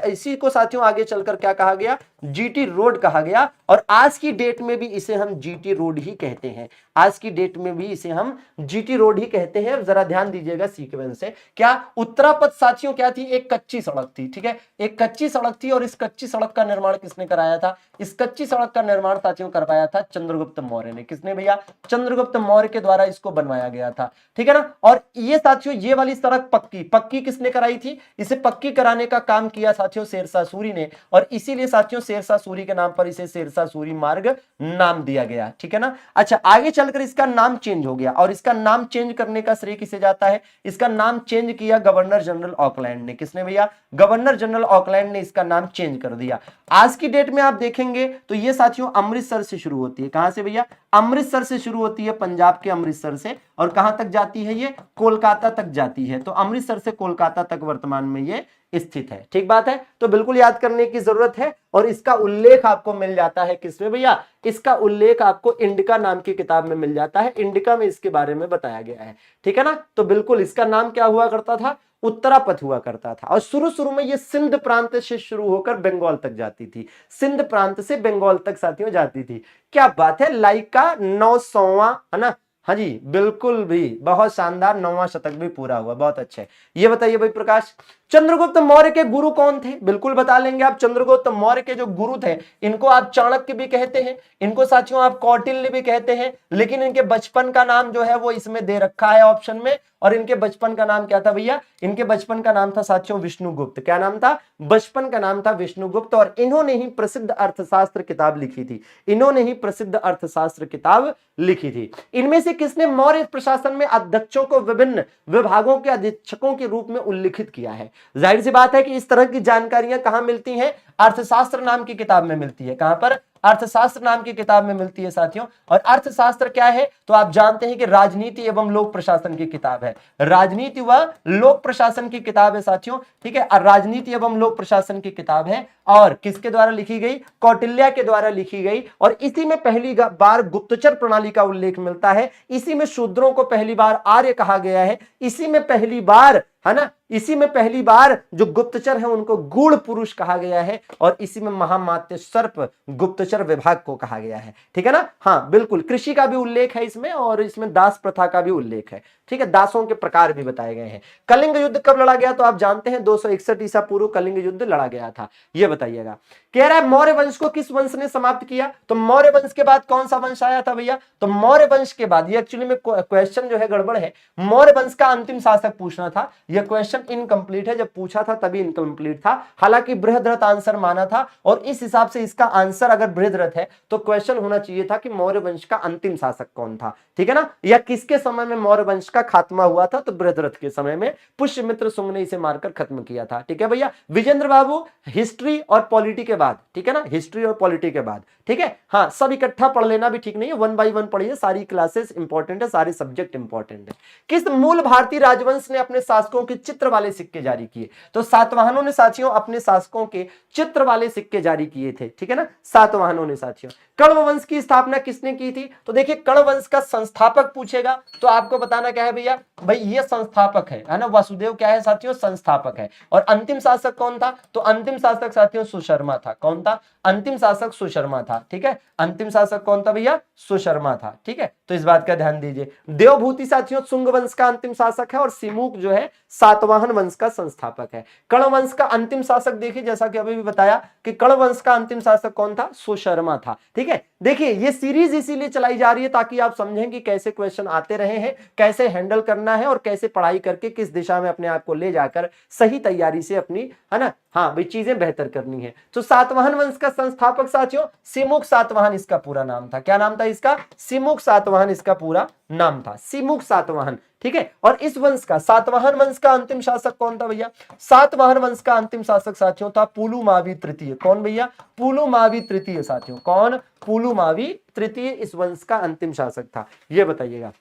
S1: इसी को साथियों आगे चलकर क्या कहा गया, जीटी रोड कहा गया। और आज की डेट में भी इसे हम जीटी रोड ही कहते हैं, आज की डेट में भी इसे हम जीटी रोड ही कहते हैं। जरा ध्यान दीजिएगा सीक्वेंस से, क्या उत्तरापथ साथियों क्या थी, एक कच्ची सड़क थी, ठीक है, एक कच्ची सड़क थी। और इस कच्ची सड़क का निर्माण किसने कराया था, इस कच्ची सड़क का निर्माण साथियों करवाया था चंद्रगुप्त मौर्य ने। किसने भैया, चंद्रगुप्त मौर्य के द्वारा इसको बनवाया गया था, ठीक है ना। और ये साथियों ये वाली सड़क पक्की किसने कराई थी, इसे पक्की कराने का काम किया साथियों शेरशाह सूरी ने। और इसीलिए साथियों शेरशाह सूरी के नाम पर इसे शेरशाह सूरी मार्ग नाम दिया गया, ठीक है ना। अच्छा, आगे चलकर इसका नाम चेंज हो गया, और इसका नाम चेंज करने का श्रेय किसे जाता है, इसका नाम चेंज किया गवर्नर जनरल ऑकलैंड ने। किसने भैया, गवर्नर जनरल ऑकलैंड ने इसका नाम चेंज कर दिया। आज की डेट में आप देखेंगे तो ये साथियों अमृतसर से शुरू होती है। कहां से भैया, अमृतसर से शुरू होती है, पंजाब के अमृतसर से, और कहां तक जाती है ये, कोलकाता तक जाती है। तो अमृतसर से कोलकाता तक वर्तमान में ये स्थित है, ठीक बात है। तो बिल्कुल याद करने की जरूरत है। और इसका उल्लेख आपको मिल जाता है किसमें भैया, इसका उल्लेख आपको इंडिका नाम की किताब में मिल जाता है, इंडिका में इसके बारे में बताया गया है, ठीक है ना। तो बिल्कुल इसका नाम क्या हुआ करता था, उत्तरापथ हुआ करता था। और शुरू में ये सिंध प्रांत से शुरू होकर बंगाल तक जाती थी, सिंध प्रांत से बंगाल तक साथियों जाती थी। क्या बात है, लाइक का 900वां है ना, हाँ जी बिल्कुल भी, बहुत शानदार, 9वां शतक भी पूरा हुआ, बहुत अच्छे। ये बताइए भाई प्रकाश, चंद्रगुप्त मौर्य के गुरु कौन थे, बिल्कुल बता लेंगे आप। चंद्रगुप्त मौर्य के जो गुरु थे, इनको आप चाणक्य भी कहते हैं, इनको साथियों आप कौटिल्य भी कहते हैं, लेकिन इनके बचपन का नाम जो है वो इसमें दे रखा है ऑप्शन में। और इनके बचपन का नाम क्या था भैया, इनके बचपन का नाम था साथियों विष्णुगुप्त। क्या नाम था, बचपन का नाम था विष्णुगुप्त। और इन्होंने ही प्रसिद्ध अर्थशास्त्र किताब लिखी थी, इन्होंने ही प्रसिद्ध अर्थशास्त्र किताब लिखी थी। इनमें से किसने मौर्य प्रशासन में अध्यक्षों को विभिन्न विभागों के अधीक्षकों के रूप में उल्लिखित किया है। जाहिर सी बात है कि इस तरह की जानकारियां कहां मिलती हैं, अर्थशास्त्र नाम की किताब में मिलती है। कहां पर, अर्थशास्त्र नाम की किताब में मिलती है साथियों। और अर्थशास्त्र क्या है, तो आप जानते हैं कि राजनीति एवं लोक प्रशासन की किताब है, राजनीति व लोक प्रशासन की किताब है साथियों, ठीक है, राजनीति एवं लोक प्रशासन की किताब है। और किसके द्वारा लिखी गई, कौटिल्य के द्वारा लिखी गई। और इसी में पहली बार गुप्तचर प्रणाली का उल्लेख मिलता है, इसी में शूद्रों को पहली बार आर्य कहा गया है, इसी में पहली बार, है ना, इसी में पहली बार जो गुप्तचर है उनको गूढ़ पुरुष कहा गया है। और इसी में महामात्य सर्प गुप्तचर विभाग को कहा गया है, ठीक है ना। हाँ बिल्कुल, कृषि का भी उल्लेख है इसमें, और इसमें दास प्रथा का भी उल्लेख है, ठीक है, दासों के प्रकार भी बताए गए हैं। कलिंग युद्ध कब लड़ा गया, तो आप जानते हैं 261 ईसा पूर्व कलिंग युद्ध लड़ा गया था। ये बताइएगा। कह रहा है मौर्य वंश को किस वंश ने समाप्त किया, तो मौर्य वंश के बाद कौन सा वंश आया था भैया, तो मौर्य वंश के बाद, ये एक्चुअली में क्वेश्चन जो है गड़बड़ है, मौर्य वंश का अंतिम शासक पूछना था, यह क्वेश्चन इनकम्प्लीट है, जब पूछा था तभी इनकम्प्लीट था, हालांकि बृहद्रथ आंसर माना था और इस हिसाब से इसका आंसर अगर बृहद्रथ है तो क्वेश्चन होना चाहिए था कि मौर्य वंश का अंतिम शासक कौन था, ठीक है ना, या किसके समय में मौर्य वंश का खात्मा हुआ था, तो बृहद्रथ के समय में पुष्यमित्र शुंग ने इसे मारकर खत्म किया था, ठीक है भैया। विजेंद्र बाबू हिस्ट्री और पॉलिटी के बाद, ठीक है ना, हिस्ट्री और पॉलिटी के बाद, ठीक है, हाँ सब इकट्ठा पढ़ लेना भी ठीक नहीं है, 1 बाय 1 पढ़िए, सारी क्लासेस इंपॉर्टेंट है, सारे सब्जेक्ट इंपॉर्टेंट है। किस मूल भारतीय राजवंश ने अपने शासकों के चित्र वाले सिक्के जारी किए, तो सातवाहनों ने साथियों अपने शासकों के चित्र वाले सिक्के जारी किए थे, ठीक है ना, सातवाहनों ने साथियों। कण्व वंश की स्थापना किसने की थी, तो देखिए कण्व वंश का संस्थापक पूछेगा तो आपको बताना क्या है भैया, भाई ये संस्थापक है ना, वासुदेव क्या है साथियों, संस्थापक है। और अंतिम शासक कौन था, तो अंतिम शासक साथियों सुशर्मा था, कौन था, अंतिम शासक सुशर्मा था, ठीक है, अंतिम शासक कौन था भैया, सुशर्मा था, ठीक है, तो इस बात का ध्यान दीजिए। देवभूति साथियों शुंग वंश का अंतिम शासक है और सिमुक जो है सातवाहन वंश का संस्थापक है। कण्व वंश का अंतिम शासक देखिए, जैसा कि अभी भी बताया कि कण्व वंश का अंतिम शासक कौन था, सुशर्मा था, ठीक है। देखिए ये सीरीज इसीलिए चलाई जा रही है ताकि आप समझें कि कैसे क्वेश्चन आते रहे हैं, कैसे हैंडल करना है और कैसे पढ़ाई करके किस दिशा में अपने आप को ले जाकर सही तैयारी से अपनी, है ना, हाँ भाई चीजें बेहतर करनी है। तो सातवाहन वंश का संस्थापक साथियों सिमुक सातवाहन इसका पूरा नाम था, क्या नाम था इसका, सिमुक सातवाहन इसका पूरा नाम था, सिमुक सातवाहन, ठीक है। और इस वंश का, सातवाहन वंश का अंतिम शासक कौन था भैया, सातवाहन वंश का अंतिम शासक साथियों था पुलुमावी तृतीय, कौन भैया, पुलुमावी तृतीय साथियों, कौन, पुलुमावी तृतीय इस वंश का अंतिम शासक था, ये बताइएगा।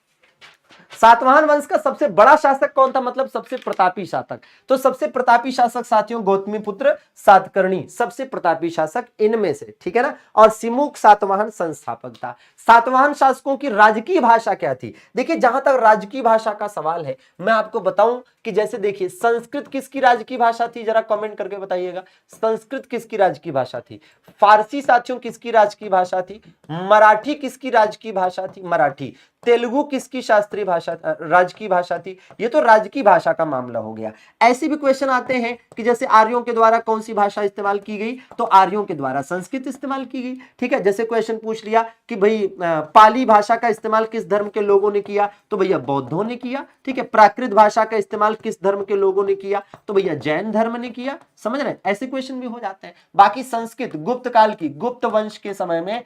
S1: सातवाहन वंश का सबसे बड़ा शासक कौन था, मतलब सबसे प्रतापी शासक, तो सबसे प्रतापी शासक साथियों गौतमीपुत्र सातकर्णी, सबसे प्रतापी शासक इनमें से, ठीक है ना। और सिमुक सातवाहन संस्थापक था। सातवाहन शासकों की राजकीय भाषा क्या थी, देखिए जहां तक राजकीय भाषा का सवाल है मैं आपको बताऊं कि जैसे देखिए संस्कृत किसकी राजकीय भाषा थी, जरा कमेंट करके बताइएगा, संस्कृत किसकी राजकीय भाषा थी, फारसी साथियों किसकी राजकीय भाषा थी, मराठी किसकी राजकीय भाषा थी, मराठी, तेलुगु किसकी शास्त्रीय भाषा, राजकीय भाषा थी, ये तो राजकीय भाषा का मामला हो गया। ऐसे भी क्वेश्चन आते हैं कि जैसे आर्यों के द्वारा कौन सी भाषा इस्तेमाल की गई, तो आर्यों के द्वारा संस्कृत इस्तेमाल की गई, ठीक है। जैसे क्वेश्चन पूछ लिया कि भाई पाली भाषा का इस्तेमाल किस धर्म के लोगों ने किया, तो भैया बौद्धों ने किया, ठीक है। प्राकृत भाषा का इस्तेमाल किस धर्म के लोगों ने किया, तो भैया जैन धर्म ने किया, समझ रहे हैं, ऐसे क्वेश्चन भी हो जाते हैं। बाकी संस्कृत गुप्त काल की, गुप्त वंश के समय में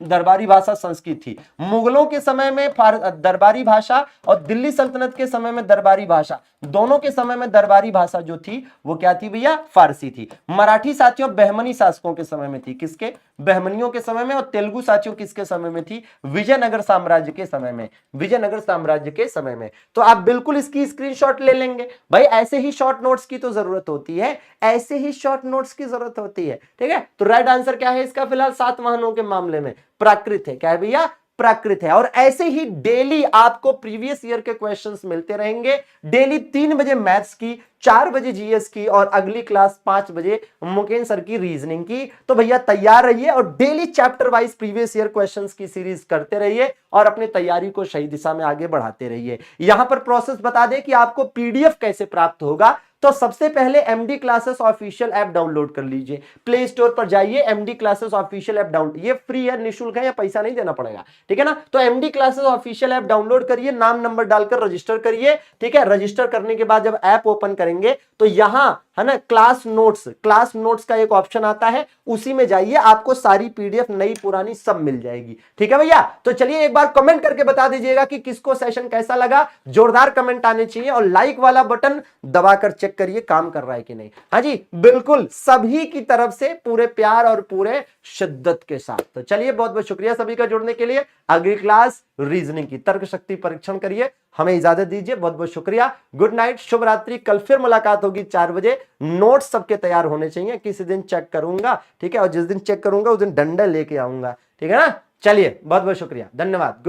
S1: दरबारी भाषा संस्कृत थी, मुगलों के समय में दरबारी भाषा और दिल्ली सल्तनत के समय में दरबारी भाषा, दोनों के समय में दरबारी भाषा जो थी वो क्या थी भैया, फारसी थी। मराठी साथियों बहमनी शासकों के समय में थी, किसके, बहमनियों के समय में। और तेलुगु साथियों किसके समय में थी, विजयनगर साम्राज्य के समय में, विजयनगर साम्राज्य के समय में। तो आप बिल्कुल इसकी स्क्रीनशॉट ले लेंगे भाई, ऐसे ही शॉर्ट नोट्स की तो जरूरत होती है, ऐसे ही शॉर्ट नोट्स की जरूरत होती है, ठीक है। तो राइट आंसर क्या है इसका, फिलहाल सातवाहनों के मामले में प्राकृत है, क्या है भैया, प्राकृत है। और ऐसे ही डेली आपको प्रीवियस ईयर के क्वेश्चंस मिलते रहेंगे, डेली 3 बजे मैथ्स की, 4 बजे जीएस की और अगली क्लास 5 बजे मुकेश सर की रीजनिंग की। तो भैया तैयार रहिए और daily chapter wise previous year questions की सीरीज करते रहिए और अपनी तैयारी को सही दिशा में आगे बढ़ाते रहिए। यहां पर प्रोसेस बता दें कि आपको पीडीएफ कैसे प्राप्त होगा। तो सबसे पहले MD classes official app download कर लीजिए, प्ले स्टोर पर जाइए, MD classes official app download, ये फ्री है, निःशुल्क है, या पैसा नहीं देना पड़ेगा, ठीक है ना। तो MD classes official app download करिए, नाम नंबर डालकर रजिस्टर करिए, ठीक है। रजिस्टर करने के बाद जब ऐप ओपन करेंगे तो यहां है ना क्लास नोट्स का एक ऑप्शन आता है, उसी में जाइए, आपको सारी पीडीएफ नई पुरानी सब मिल जाएगी, ठीक है भैया। तो चलिए एक बार कमेंट करके बता दीजिएगा कि किसको सेशन कैसा लगा, जोरदार कमेंट आने चाहिए और लाइक वाला बटन दबाकर चेक करिए काम कर रहा है कि नहीं। हाँ जी बिल्कुल, सभी की तरफ से पूरे प्यार और पूरे शिद्दत के साथ। तो चलिए बहुत बहुत शुक्रिया सभी का जुड़ने के लिए। अगली क्लास रीजनिंग की तर्क शक्ति परीक्षण करिए, हमें इजाजत दीजिए, बहुत बहुत शुक्रिया, गुड नाइट, शुभ रात्रि। कल फिर मुलाकात होगी 4 बजे। नोट्स सबके तैयार होने चाहिए, किसी दिन चेक करूंगा, ठीक है, और जिस दिन चेक करूंगा उस दिन डंडा लेके आऊंगा, ठीक है ना। चलिए बहुत बहुत शुक्रिया, धन्यवाद।